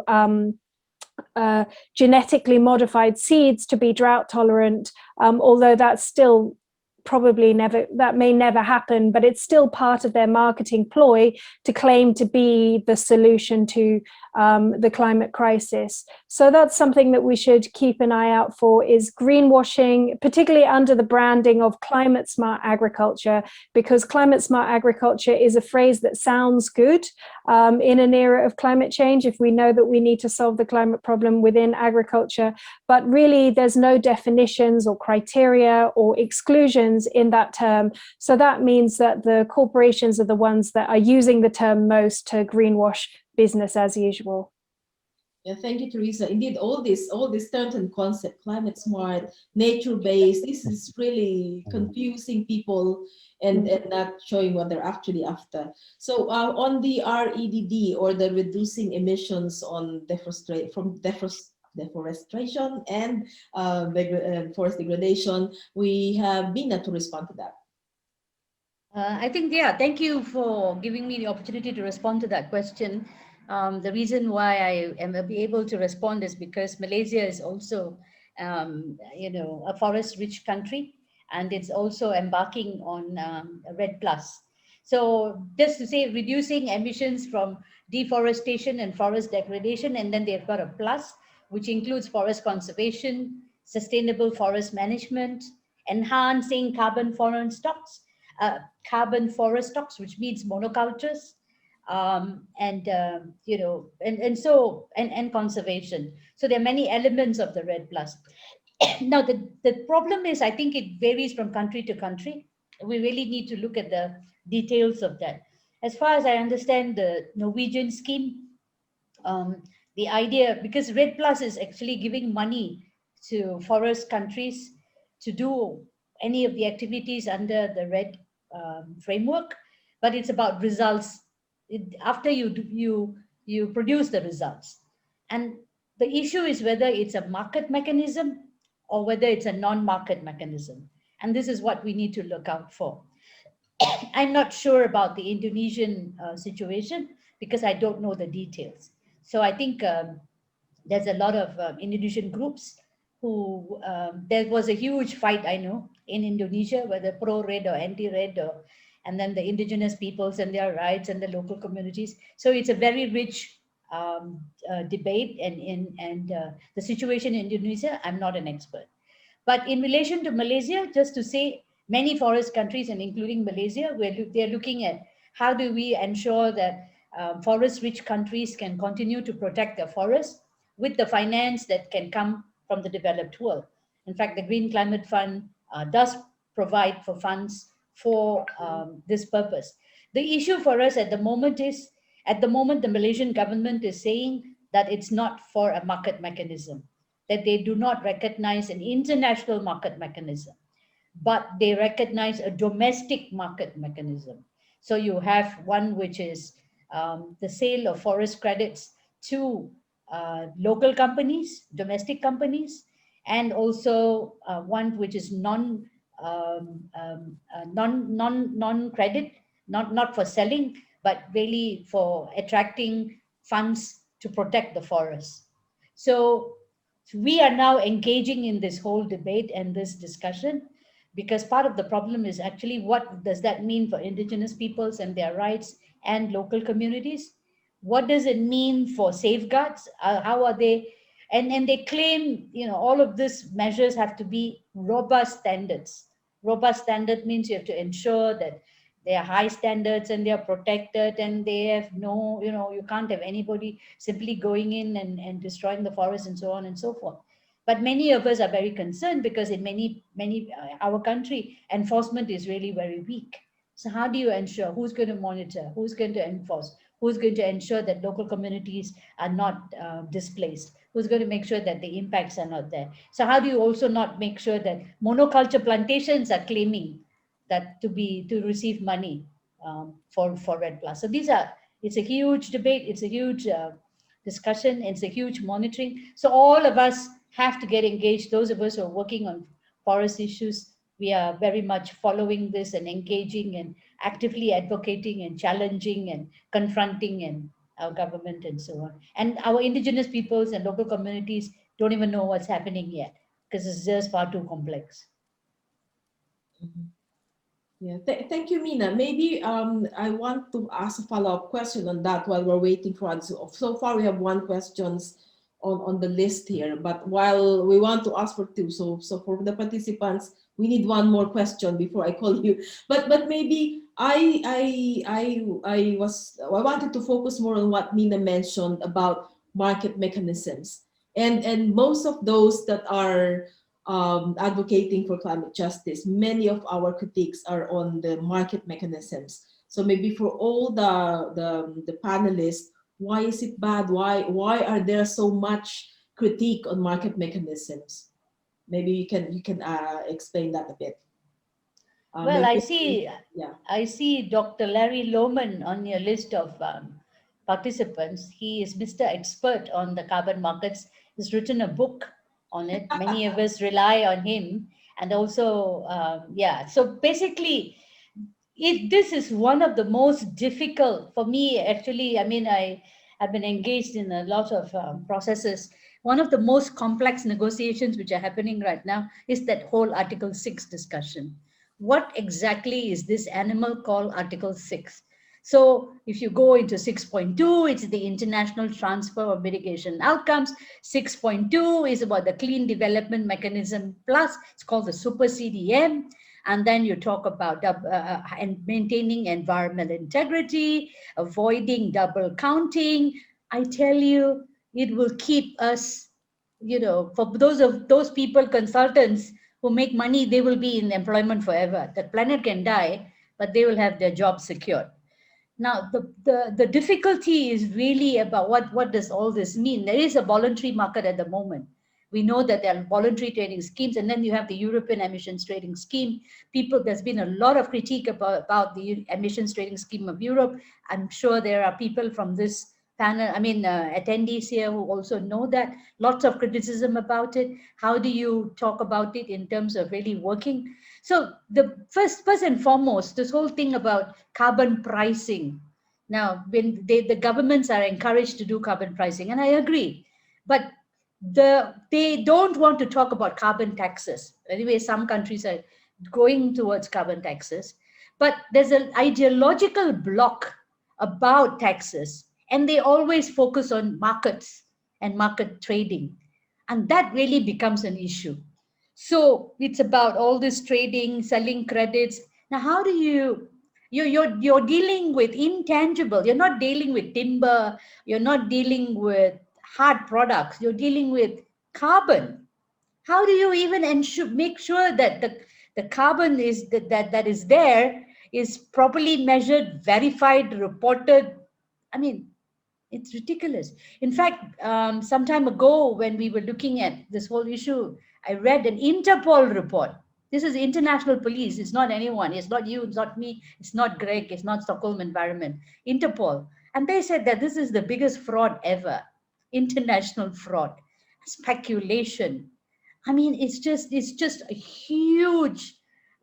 genetically modified seeds to be drought tolerant, although that's still that may never happen, but it's still part of their marketing ploy to claim to be the solution to the climate crisis. So that's something that we should keep an eye out for, is greenwashing, particularly under the branding of climate smart agriculture, because climate smart agriculture is a phrase that sounds good in an era of climate change, if we know that we need to solve the climate problem within agriculture. But really, there's no definitions or criteria or exclusions in that term. So that means that the corporations are the ones that are using the term most to greenwash business as usual. Yeah, thank you, Teresa. Indeed, all these terms and concepts, climate smart, nature-based, this is really confusing people and not showing what they're actually after. So on the REDD, or the reducing emissions on deforestation and forest degradation, we have Meena to respond to that. I think, thank you for giving me the opportunity to respond to that question. The reason why I am able to respond is because Malaysia is also, a forest-rich country, and it's also embarking on a REDD+. So just to say, reducing emissions from deforestation and forest degradation, and then they've got a plus, which includes forest conservation, sustainable forest management, enhancing carbon forest stocks, which means monocultures, and conservation. So there are many elements of the REDD+. Now the problem is, I think it varies from country to country. We really need to look at the details of that. As far as I understand the Norwegian scheme, the idea, because REDD+ is actually giving money to forest countries to do any of the activities under the REDD framework, but it's about results after you produce the results. And the issue is whether it's a market mechanism or whether it's a non-market mechanism. And this is what we need to look out for. I'm not sure about the Indonesian situation because I don't know the details. So I think there's a lot of Indonesian groups who, there was a huge fight, I know, in Indonesia, whether pro-REDD or anti-REDD, and then the indigenous peoples and their rights and the local communities. So it's a very rich debate, and the situation in Indonesia, I'm not an expert. But in relation to Malaysia, just to say, many forest countries, and including Malaysia, they're looking at how do we ensure that forest-rich countries can continue to protect their forests with the finance that can come from the developed world. In fact, the Green Climate Fund does provide for funds for this purpose. The issue for us at the moment is, the Malaysian government is saying that it's not for a market mechanism, that they do not recognize an international market mechanism, but they recognize a domestic market mechanism. So you have one which is the sale of forest credits to local companies, domestic companies, and also one which is non credit, not for selling, but really for attracting funds to protect the forest. So we are now engaging in this whole debate and this discussion, because part of the problem is actually what does that mean for indigenous peoples and their rights and local communities? What does it mean for safeguards? How are they? And they claim, all of these measures have to be robust standards. Robust standard means you have to ensure that they are high standards and they are protected, and they have no, you can't have anybody simply going in and destroying the forest and so on and so forth. But many of us are very concerned because in many our country, enforcement is really very weak. So how do you ensure? Who's going to monitor? Who's going to enforce? Who's going to ensure that local communities are not displaced? Who's going to make sure that the impacts are not there? So how do you also not make sure that monoculture plantations are claiming that to receive money for REDD+? So it's a huge debate. It's a huge discussion. It's a huge monitoring. So all of us have to get engaged. Those of us who are working on forest issues, we are very much following this and engaging and actively advocating and challenging and confronting and our government and so on. And our indigenous peoples and local communities don't even know what's happening yet because it's just far too complex. Yeah, thank you, Meena. Maybe I want to ask a follow-up question on that while we're waiting for others. So far, we have one questions on the list here, but while we want to ask for two, so for the participants, we need one more question before I call you. But maybe I wanted to focus more on what Meena mentioned about market mechanisms, and most of those that are advocating for climate justice, many of our critiques are on the market mechanisms. So maybe for all the panelists, why is it bad? Why are there so much critique on market mechanisms? Maybe you can explain that a bit. Well, I see Dr. Larry Lohman on your list of participants. He is Mr. Expert on the carbon markets. He's written a book on it. Many of us rely on him. And also, so basically, this is one of the most difficult for me, actually. I mean, I have been engaged in a lot of processes. One of the most complex negotiations which are happening right now is that whole Article 6 discussion. What exactly is this animal called Article 6? So if you go into 6.2, it's the international transfer of mitigation outcomes. 6.2 is about the clean development mechanism plus, it's called the super CDM. And then you talk about and maintaining environmental integrity, avoiding double counting. I tell you, it will keep us, for those people, consultants who make money, they will be in employment forever. The planet can die, but they will have their job secured. Now, the difficulty is really about what does all this mean? There is a voluntary market at the moment. We know that there are voluntary trading schemes, and then you have the European emissions trading scheme. There's been a lot of critique about the emissions trading scheme of Europe. I'm sure there are people from this panel, attendees here who also know that. Lots of criticism about it. How do you talk about it in terms of really working? So the first and foremost, this whole thing about carbon pricing. Now, when the governments are encouraged to do carbon pricing, and I agree, but they don't want to talk about carbon taxes. Anyway, some countries are going towards carbon taxes, but there's an ideological block about taxes, and they always focus on markets and market trading. And that really becomes an issue. So it's about all this trading, selling credits. Now, how do you're dealing with intangible. You're not dealing with timber. You're not dealing with hard products. You're dealing with carbon. How do you even make sure that the carbon is that is there is properly measured, verified, reported? I mean, it's ridiculous. In fact, some time ago, when we were looking at this whole issue, I read an Interpol report. This is international police. It's not anyone. It's not you. It's not me. It's not Greg. It's not Stockholm Environment. Interpol. And they said that this is the biggest fraud ever. International fraud. Speculation. I mean, it's just a huge.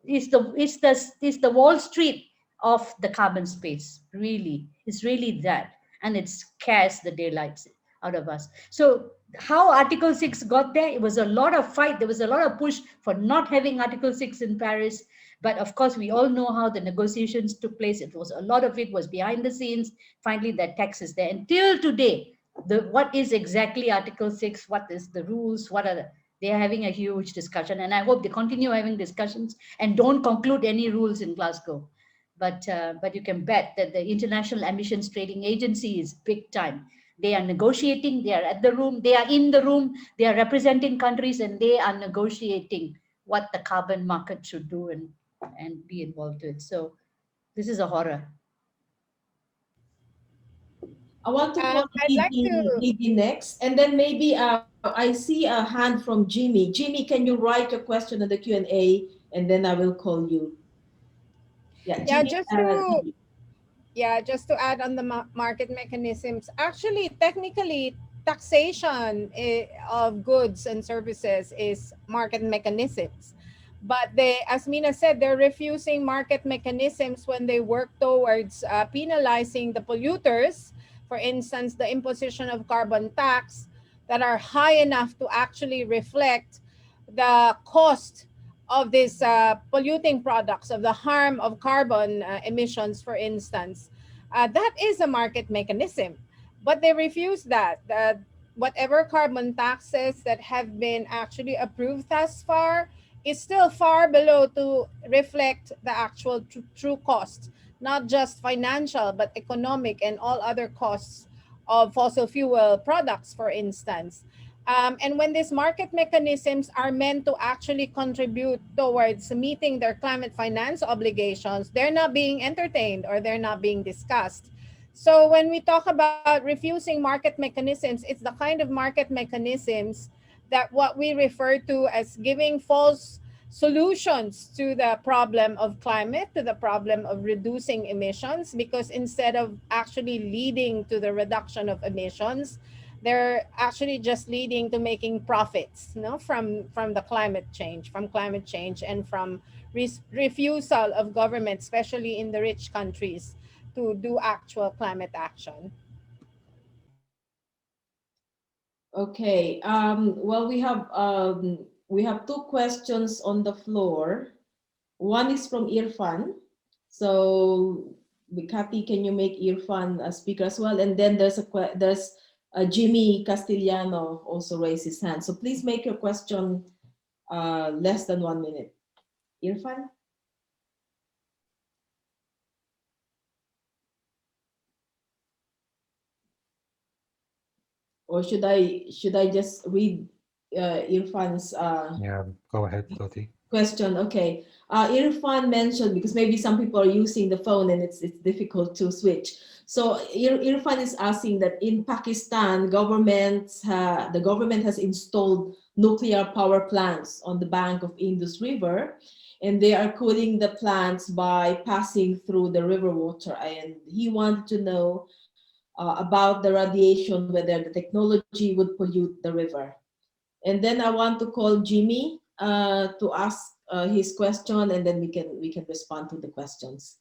It's the Wall Street of the carbon space. Really, it's really that, and it scares the daylights out of us. So how Article 6 got there? It was a lot of fight. There was a lot of push for not having Article 6 in Paris. But of course, we all know how the negotiations took place. It was a lot of it was behind the scenes. Finally, that text is there. Until today, what is exactly Article 6? What is the rules? They are having a huge discussion, and I hope they continue having discussions and don't conclude any rules in Glasgow. But you can bet that the International Emissions Trading Agency is big time. They are negotiating. They are at the room. They are in the room. They are representing countries, and they are negotiating what the carbon market should do and be involved with. So this is a horror. I want to call I'd like to. Lidy next, and then maybe I see a hand from Jimmy. Jimmy, can you write your question in the Q&A, and then I will call you. Yeah, Yeah, Jimmy. just to add on the market mechanisms. Actually, technically, taxation of goods and services is market mechanisms. But as Meena said, they're refusing market mechanisms when they work towards penalizing the polluters. For instance, the imposition of carbon tax that are high enough to actually reflect the cost of these polluting products, of the harm of carbon emissions, for instance. That is a market mechanism. But they refuse that. Whatever carbon taxes that have been actually approved thus far is still far below to reflect the actual true cost, not just financial, but economic and all other costs of fossil fuel products, for instance. And when these market mechanisms are meant to actually contribute towards meeting their climate finance obligations, they're not being entertained or they're not being discussed. So when we talk about refusing market mechanisms, it's the kind of market mechanisms that what we refer to as giving false solutions to the problem of climate, to the problem of reducing emissions, because instead of actually leading to the reduction of emissions, they're actually just leading to making profits, from the climate change, and from refusal of government, especially in the rich countries, to do actual climate action. Okay. Well, we have two questions on the floor. One is from Irfan. So, Kathy, can you make Irfan a speaker as well? And then there's Jimmy Castellano also raised his hand. So please make your question less than 1 minute. Irfan? Or should I just read Irfan's Yeah, go ahead, Dorothy. question? Okay. Irfan mentioned, because maybe some people are using the phone and it's difficult to switch. So Irfan is asking that in Pakistan, the government has installed nuclear power plants on the bank of Indus River, and they are cooling the plants by passing through the river water. And he wanted to know about the radiation, whether the technology would pollute the river. And then I want to call Jimmy to ask his question, and then we can respond to the questions.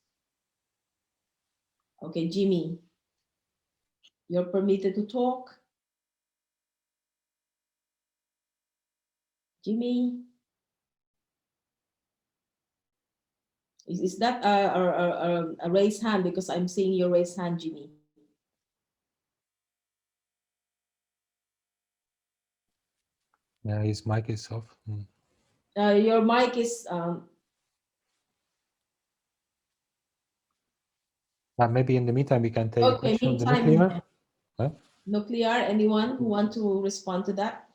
Okay, Jimmy, you're permitted to talk. Jimmy, is that a raised hand? Because I'm seeing your raised hand, Jimmy. Yeah, his mic is off. Your mic is. Maybe in the meantime, we can take a Okay, question on the meantime, nuclear. Huh? nuclear, anyone who want to respond to that?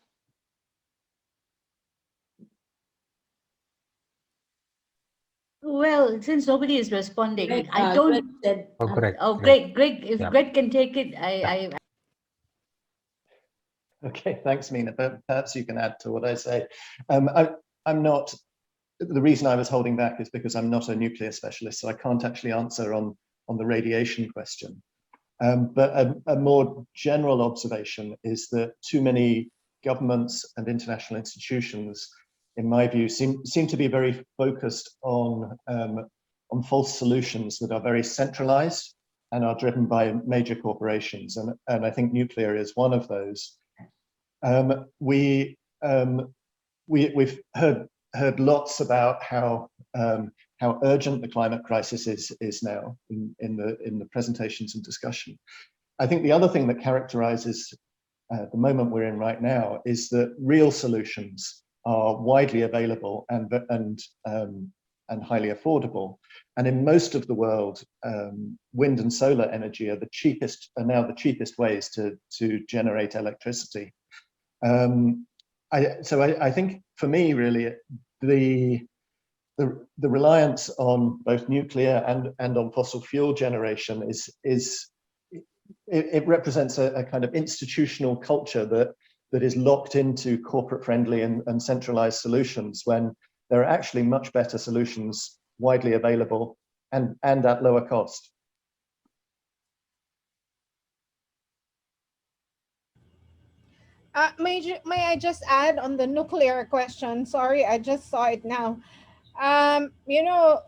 Well, since nobody is responding, Greg, I don't. Greg said, Oh, Greg. Greg, if Yeah. Greg can take it, I Okay, thanks, Meena. But perhaps you can add to what I say. I'm not. The reason I was holding back is because I'm not a nuclear specialist, so I can't actually answer on the radiation question. But a more general observation is that too many governments and international institutions, in my view, seem to be very focused on false solutions that are very centralized and are driven by major corporations. And I think nuclear is one of those. We've heard lots about how urgent the climate crisis is now in the presentations and discussion. I think the other thing that characterizes the moment we're in right now is that real solutions are widely available and highly affordable. And in most of the world, wind and solar energy are now the cheapest ways to generate electricity. I think for me, really, the reliance on both nuclear and on fossil fuel generation it represents a kind of institutional culture that is locked into corporate friendly and centralized solutions, when there are actually much better solutions widely available and at lower cost. May I just add on the nuclear question? Sorry, I just saw it now. You know,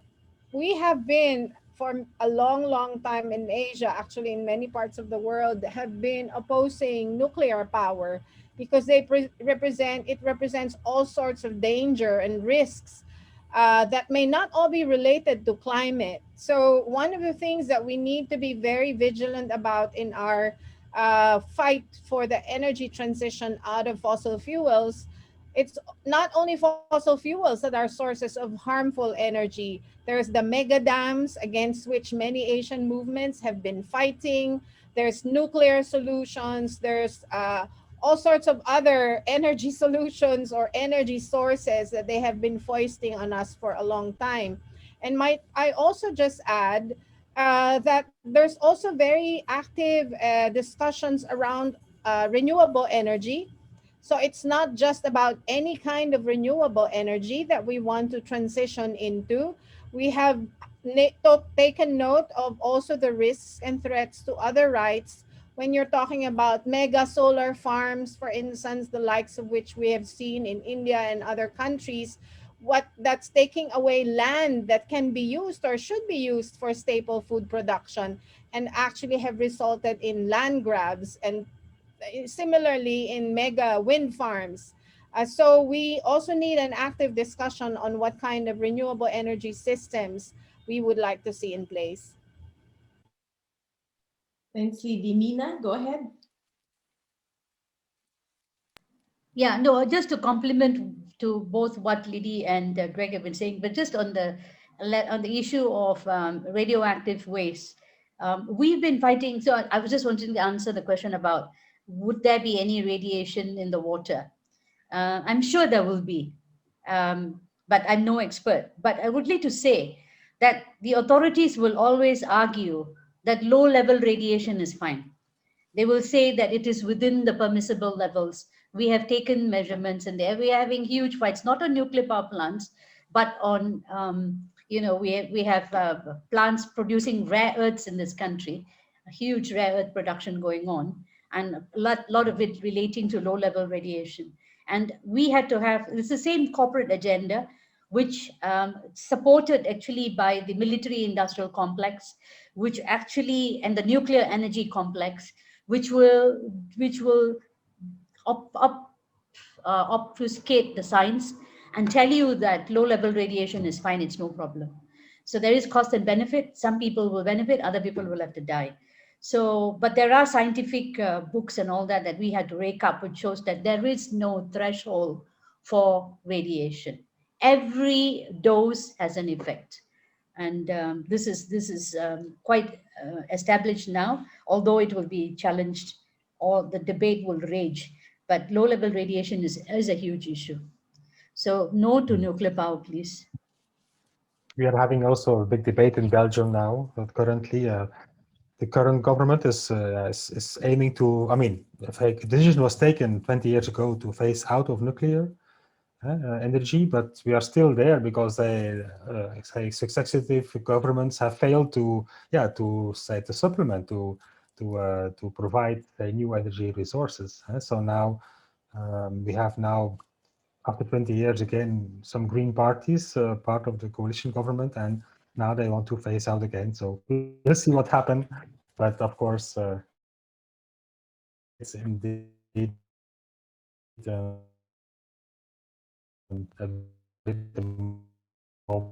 we have been for a long time in Asia, actually in many parts of the world, have been opposing nuclear power because they represents all sorts of danger and risks that may not all be related to climate. So one of the things that we need to be very vigilant about in our fight for the energy transition out of fossil fuels, it's not only fossil fuels that are sources of harmful energy. There's the mega dams against which many Asian movements have been fighting. There's nuclear solutions. There's all sorts of other energy solutions or energy sources that they have been foisting on us for a long time. And might I also just add that there's also very active discussions around renewable energy. So it's not just about any kind of renewable energy that we want to transition into. We have taken note of also the risks and threats to other rights when you're talking about mega solar farms, for instance, the likes of which we have seen in India and other countries, what that's taking away land that can be used or should be used for staple food production, and actually have resulted in land grabs, and similarly in mega wind farms. So we also need an active discussion on what kind of renewable energy systems we would like to see in place. Thanks, Lidy. Meena, go ahead. Yeah, no, just to complement to both what Lidy and Greg have been saying, but just on the issue of radioactive waste, we've been fighting. So I was just wanting to answer the question about would there be any radiation in the water? I'm sure there will be, but I'm no expert. But I would like to say that the authorities will always argue that low-level radiation is fine. They will say that it is within the permissible levels. We have taken measurements, and we are having huge fights, not on nuclear power plants, but on, we have plants producing rare earths in this country, a huge rare earth production going on, and a lot of it relating to low-level radiation. And we had to have, it's the same corporate agenda, which supported actually by the military industrial complex, which actually, and the nuclear energy complex, which will obfuscate the science and tell you that low-level radiation is fine, it's no problem. So there is cost and benefit. Some people will benefit, other people will have to die. So, but there are scientific books and all that we had to rake up, which shows that there is no threshold for radiation. every dose has an effect. And this is quite established now, although it will be challenged, or the debate will rage. But low-level radiation is a huge issue. So no to nuclear power, please. We are having also a big debate in Belgium now, but currently the current government is aiming to, I mean, a decision was taken 20 years ago to phase out of nuclear energy, but we are still there because successive governments have failed to supplement, to provide new energy resources. So now we have now, after 20 years again, some green parties part of the coalition government, and now they want to phase out again. So we'll see what happens. But of course, it's indeed a bit the moment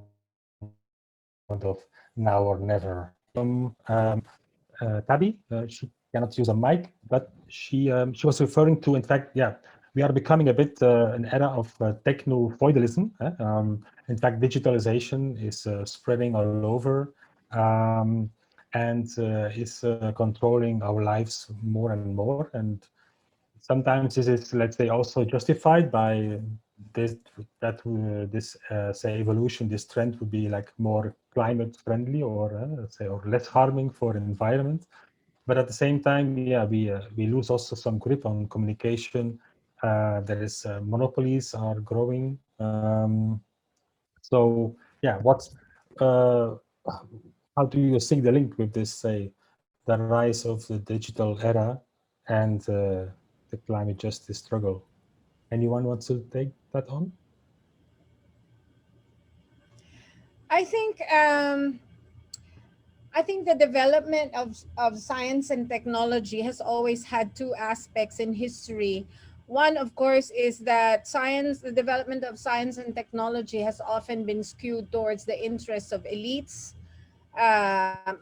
of now or never. Tabby, she cannot use a mic, but she was referring to, in fact, we are becoming a bit an era of techno-feudalism. In fact, digitalization is spreading all over and is controlling our lives more and more. And sometimes this is, let's say, also justified by this say evolution. This trend would be like more climate friendly, or say, or less harming for environment. But at the same time, we lose also some grip on communication. There is monopolies are growing. So how do you see the link with this, say, the rise of the digital era and the climate justice struggle? Anyone wants to take that on? I think the development of science and technology has always had two aspects in history. One, of course, is that the development of science and technology has often been skewed towards the interests of elites,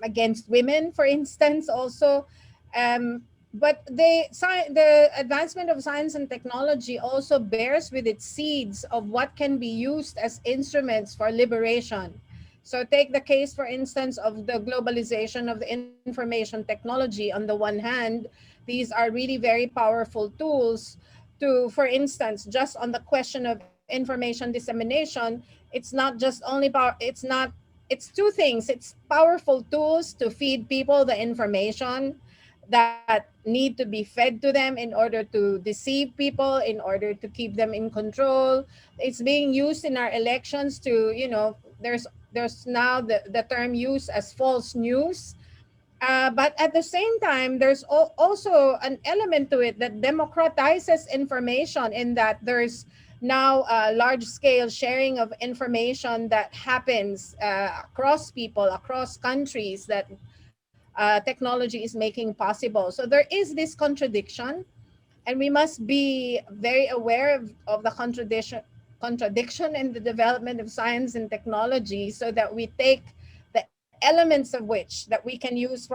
against women, for instance, also. But the advancement of science and technology also bears with its seeds of what can be used as instruments for liberation. So take the case, for instance, of the globalization of the information technology. On the one hand, these are really very powerful tools to, for instance, just on the question of information dissemination, it's not just only power, it's two things. It's powerful tools to feed people the information that need to be fed to them in order to deceive people, in order to keep them in control. It's being used in our elections to, there's now the term used as false news. But at the same time, there's also an element to it that democratizes information, in that there's now a large-scale sharing of information that happens across people, across countries, that technology is making possible. So there is this contradiction, and we must be very aware of the contradiction in the development of science and technology, so that we take the elements of which that we can use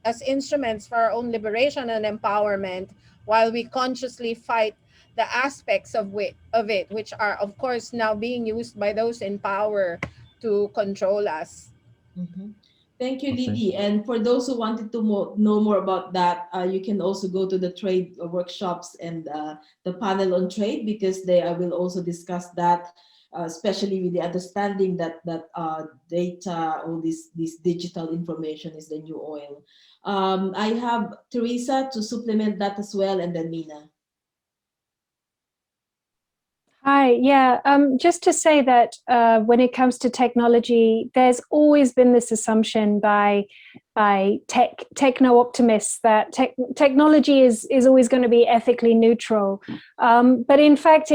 as instruments for our own liberation and empowerment, while we consciously fight the aspects of it which are, of course, now being used by those in power to control us. Mm-hmm. Thank you, Lidy. And for those who wanted to know more about that, you can also go to the trade workshops and the panel on trade, because they will also discuss that, especially with the understanding that data, all this digital information is the new oil. I have Teresa to supplement that as well, and then Meena. Hi, just to say that when it comes to technology, there's always been this assumption by techno-optimists that technology is always going to be ethically neutral. But in fact,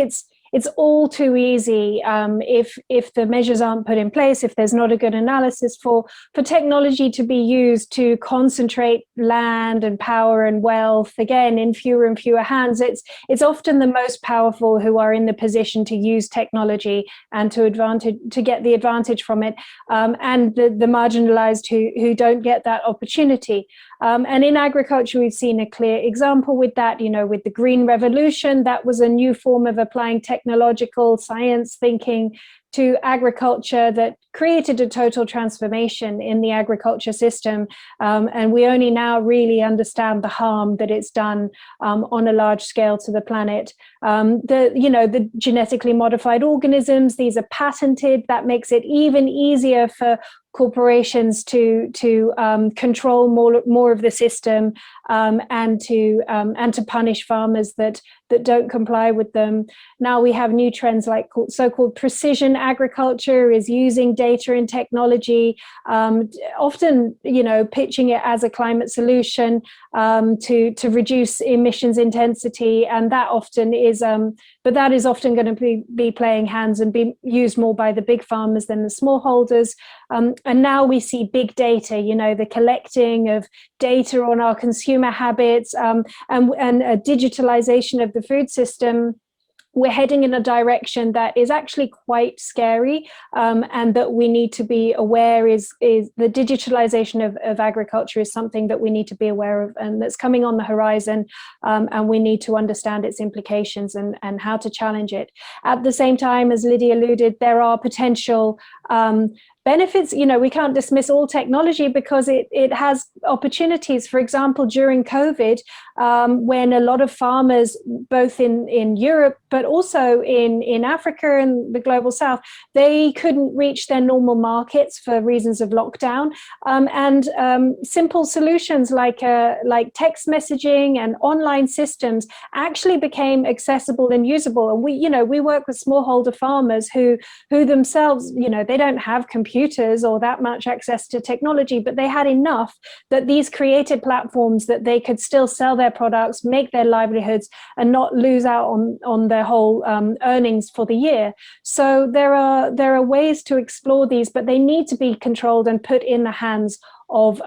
it's all too easy if the measures aren't put in place, if there's not a good analysis for technology to be used to concentrate land and power and wealth, again, in fewer and fewer hands. It's often the most powerful who are in the position to use technology and to get the advantage from it, and the marginalized who don't get that opportunity. And in agriculture, we've seen a clear example with that, you know, with the Green Revolution. That was a new form of applying technological science thinking to agriculture that created a total transformation in the agriculture system. And we only now really understand the harm that it's done on a large scale to the planet. The genetically modified organisms, these are patented. That makes it even easier for corporations to control more of the system, and to punish farmers that don't comply with them. Now we have new trends like so-called precision agriculture is using data and technology, often, you know, pitching it as a climate solution to reduce emissions intensity, and that often is, but that is often going to be playing hands and be used more by the big farmers than the smallholders. And now we see big data, you know, the collecting of data on our consumer habits, and a digitalization of the food system. We're heading in a direction that is actually quite scary, and that we need to be aware is the digitalization of agriculture is something that we need to be aware of, and that's coming on the horizon, and we need to understand its implications and how to challenge it. At the same time, as Lidy alluded, there are potential benefits. You know, we can't dismiss all technology because it has opportunities. For example, during COVID, when a lot of farmers, both in Europe, but also in Africa and the global South, they couldn't reach their normal markets for reasons of lockdown. And simple solutions like text messaging and online systems actually became accessible and usable. And we work with smallholder farmers who themselves, you know, they don't have computers or that much access to technology, but they had enough that these created platforms that they could still sell their products, make their livelihoods, and not lose out on their whole earnings for the year. So there are ways to explore these, but they need to be controlled and put in the hands of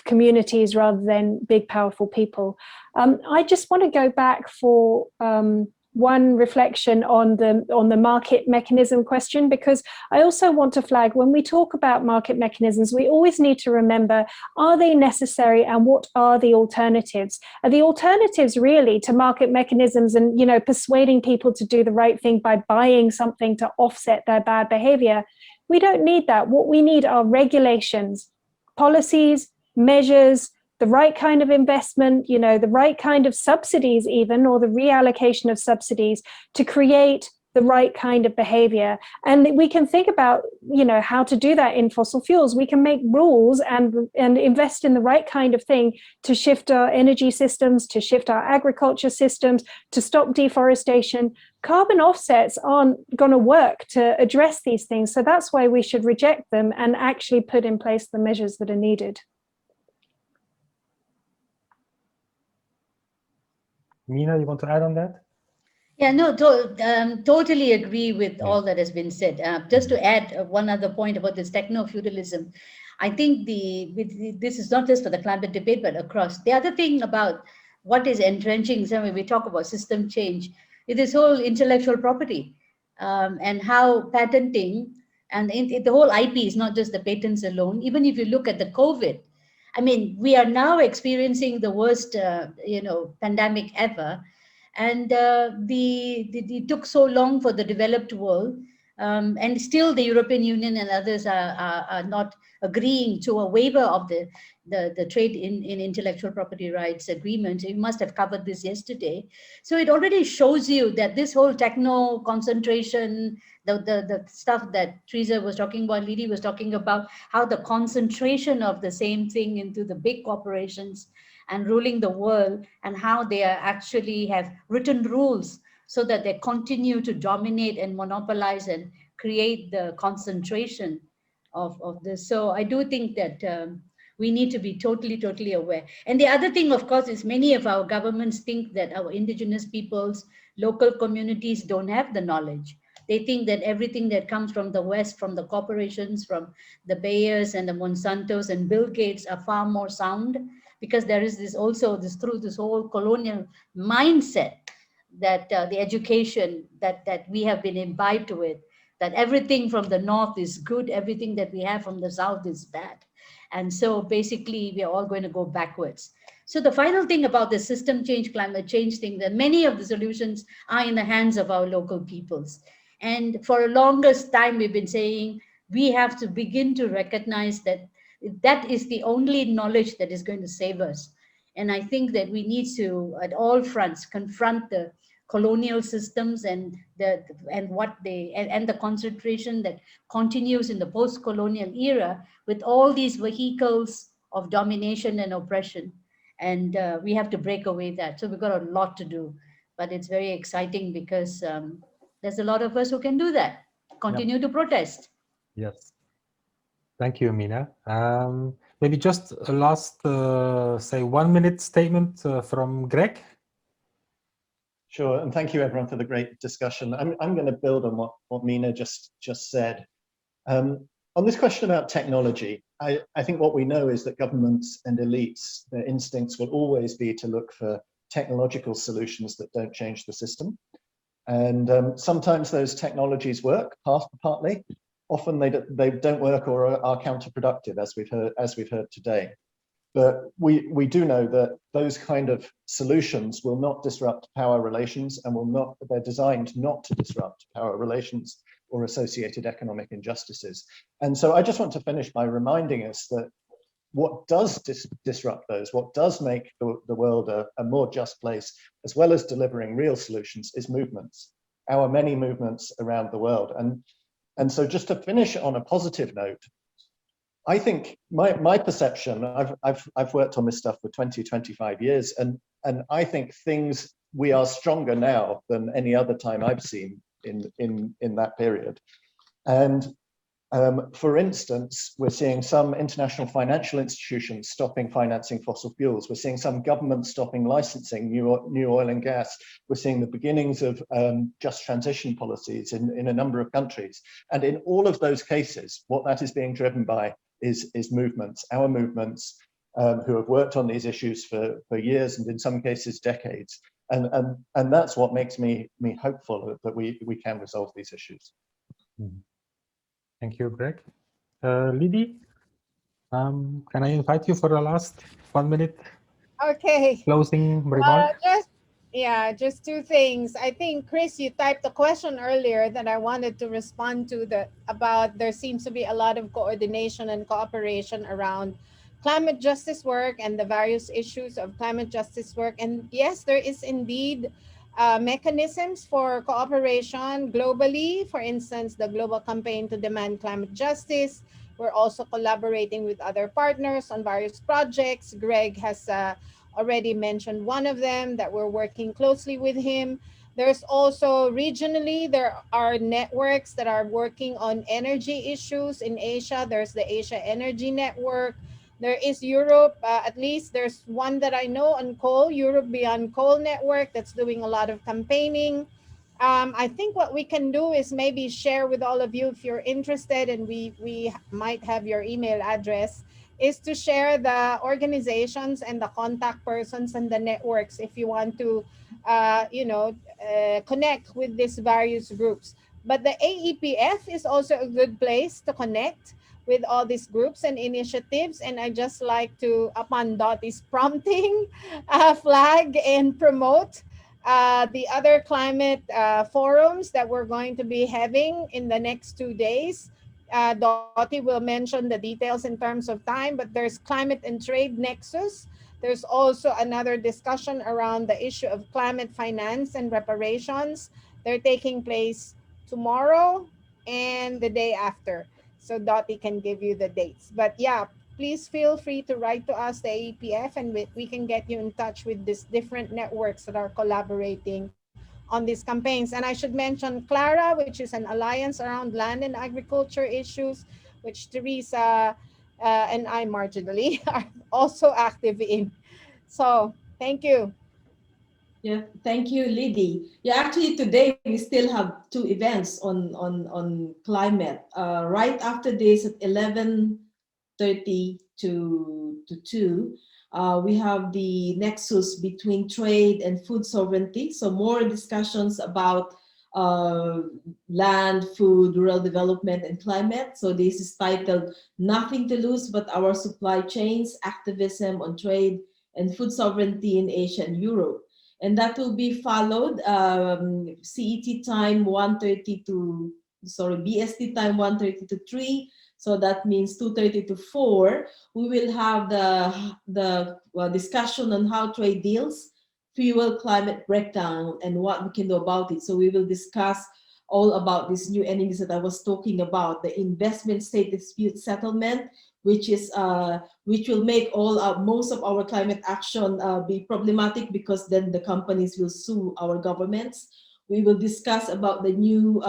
communities rather than big, powerful people. I just want to go back for one reflection on the market mechanism question, because I also want to flag, when we talk about market mechanisms, we always need to remember, are they necessary and what are the alternatives? Are the alternatives really to market mechanisms and, you know, persuading people to do the right thing by buying something to offset their bad behavior? We don't need that. What we need are regulations, policies, measures, the right kind of investment, you know, the right kind of subsidies even, or the reallocation of subsidies to create the right kind of behavior. And we can think about, you know, how to do that in fossil fuels. We can make rules and invest in the right kind of thing to shift our energy systems, to shift our agriculture systems, to stop deforestation. Carbon offsets aren't going to work to address these things. So that's why we should reject them and actually put in place the measures that are needed. Meena, you want to add on that? Yeah, no, totally agree with all that has been said. Just to add one other point about this techno-feudalism, I think this is not just for the climate debate, but across. The other thing about what is entrenching, so when we talk about system change, is this whole intellectual property, and how patenting and the whole IP is not just the patents alone. Even if you look at the COVID, I mean, we are now experiencing the worst, pandemic ever. And it took so long for the developed world, and still the European Union and others are not agreeing to a waiver of the trade in intellectual property rights agreement. You must have covered this yesterday. So it already shows you that this whole techno concentration, the stuff that Teresa was talking about, Lidy was talking about, how the concentration of the same thing into the big corporations and ruling the world, and how they are actually have written rules so that they continue to dominate and monopolize and create the concentration of this. So I do think that we need to be totally aware. And the other thing, of course, is many of our governments think that our indigenous peoples, local communities don't have the knowledge. They think that everything that comes from the West, from the corporations, from the Bayers and the Monsantos and Bill Gates are far more sound, because there is this whole colonial mindset that the education that we have been imbibed with, that everything from the North is good, everything that we have from the South is bad. And so basically, we are all going to go backwards. So the final thing about the system change, climate change thing, that many of the solutions are in the hands of our local peoples. And for the longest time, we've been saying we have to begin to recognize that that is the only knowledge that is going to save us. And I think that we need to, at all fronts, confront the colonial systems and the concentration that continues in the post-colonial era with all these vehicles of domination and oppression. And we have to break away that. So we've got a lot to do, but it's very exciting because there's a lot of us who can do that. Continue to protest. Yes. Thank you, Meena. Maybe just a last, say, 1 minute statement from Greg. Sure, and thank you everyone for the great discussion. I'm going to build on what Meena just said. On this question about technology, I think what we know is that governments and elites, their instincts will always be to look for technological solutions that don't change the system. And sometimes those technologies work, partly. Often they don't work or are counterproductive, as we've heard today. But we do know that those kind of solutions will not disrupt power relations and they're designed not to disrupt power relations or associated economic injustices. And so I just want to finish by reminding us that what does disrupt those, what does make the world a more just place, as well as delivering real solutions, is movements, our many movements around the world. And so just to finish on a positive note, I think my perception, I've worked on this stuff for 20, 25 years, and I think we are stronger now than any other time I've seen in that period. And for instance, we're seeing some international financial institutions stopping financing fossil fuels. We're seeing some governments stopping licensing new oil and gas. We're seeing the beginnings of just transition policies in a number of countries. And in all of those cases, what that is being driven by is movements, our movements, who have worked on these issues for years and in some cases decades. And that's what makes me hopeful that we can resolve these issues. Thank you, Greg. Lidy, can I invite you for the last 1 minute closing remark? Just two things. I think, Kris, you typed a question earlier that I wanted to respond to about there seems to be a lot of coordination and cooperation around climate justice work and the various issues of climate justice work. And yes, there is indeed mechanisms for cooperation globally. For instance, the Global Campaign to Demand Climate Justice. We're also collaborating with other partners on various projects. Greg has already mentioned one of them that we're working closely with him. There's also regionally, there are networks that are working on energy issues in Asia. There's the Asia Energy Network. There is Europe, at least there's one that I know on coal, Europe Beyond Coal Network, that's doing a lot of campaigning. I think what we can do is maybe share with all of you, if you're interested, and we might have your email address, is to share the organizations and the contact persons and the networks if you want to, connect with these various groups. But the AEPF is also a good place to connect with all these groups and initiatives. And I just like to, upon Dottie's prompting, flag and promote the other climate forums that we're going to be having in the next 2 days. Dottie will mention the details in terms of time, but there's Climate and Trade Nexus. There's also another discussion around the issue of climate finance and reparations. They're taking place tomorrow and the day after. So Dottie can give you the dates. But yeah, please feel free to write to us, the AEPF, and we can get you in touch with these different networks that are collaborating on these campaigns. And I should mention Clara, which is an alliance around land and agriculture issues, which Teresa and I marginally are also active in. So thank you. Yeah, thank you, Lidy. Yeah, actually today we still have 2 events on climate. Right after this at 11:30 to 2, we have the nexus between trade and food sovereignty. So more discussions about land, food, rural development, and climate. So this is titled Nothing to Lose But Our Supply Chains, Activism on Trade and Food Sovereignty in Asia and Europe. And that will be followed CET time 1:30 to, sorry, BST time 1:30 to 3. So that means 2:30 to 4. We will have the discussion on how trade deals fuel climate breakdown and what we can do about it. So we will discuss all about these new enemies that I was talking about, the investment state dispute settlement, which will make most of our climate action be problematic, because then the companies will sue our governments. We will discuss about the new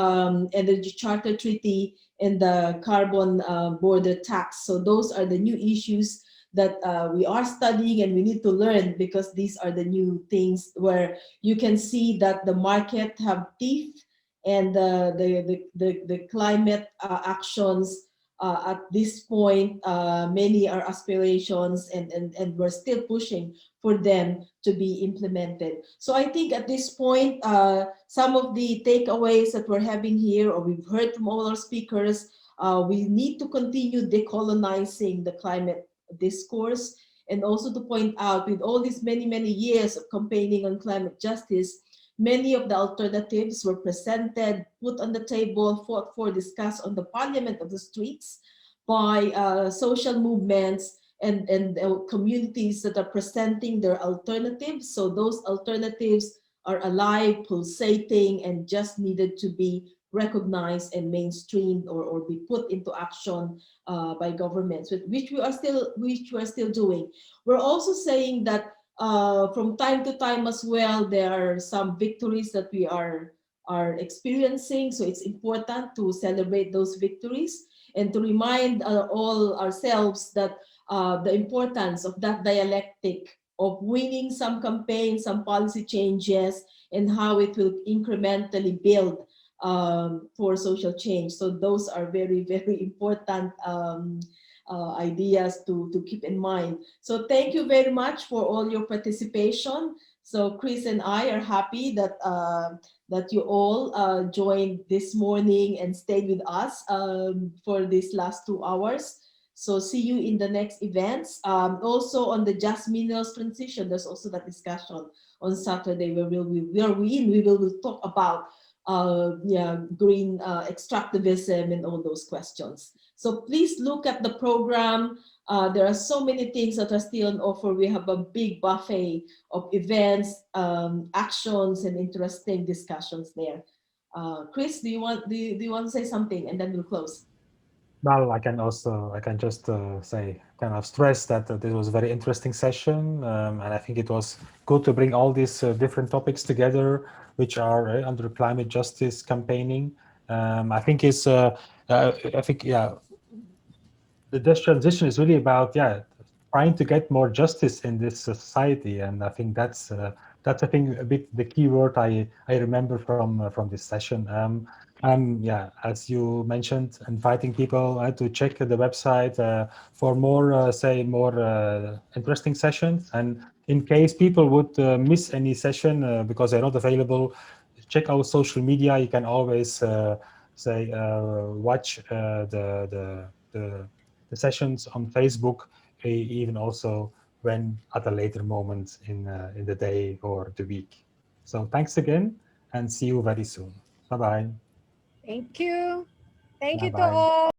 Energy Charter Treaty and the carbon border tax. So those are the new issues that we are studying and we need to learn, because these are the new things where you can see that the market have teeth, and the climate actions at this point, many are aspirations, and we're still pushing for them to be implemented. So I think at this point, some of the takeaways that we're having here, or we've heard from all our speakers, we need to continue decolonizing the climate discourse, and also to point out, with all these many years of campaigning on climate justice, many of the alternatives were presented, put on the table, fought for, discussed on the parliament of the streets by social movements and communities that are presenting their alternatives. So those alternatives are alive, pulsating, and just needed to be recognized and mainstreamed, or be put into action by governments, which we are still doing. We're also saying that from time to time as well, there are some victories that we are experiencing. So it's important to celebrate those victories and to remind all ourselves that the importance of that dialectic of winning some campaigns, some policy changes, and how it will incrementally build for social change. So those are very important ideas to keep in mind. So thank you very much for all your participation. So Kris and I are happy that that you all joined this morning and stayed with us for these last 2 hours. So see you in the next events. Also on the just minerals transition, there's also that discussion on Saturday where we will talk about green extractivism and all those questions. So please look at the program. There are so many things that are still on offer. We have a big buffet of events, actions, and interesting discussions there. Kris, do you want to say something, and then we'll close? Well, I can just say, kind of stress that this was a very interesting session, and I think it was good to bring all these different topics together, which are under climate justice campaigning. I think the just transition is really about trying to get more justice in this society, and I think that's I think a bit the key word I remember from this session. As you mentioned, inviting people to check the website for more interesting sessions, and in case people would miss any session because they're not available, check our social media. You can always watch the sessions on Facebook, even also when at a later moment in the day or the week. So thanks again, and see you very soon. Bye-bye. Thank you. Thank you to Bye-bye. all.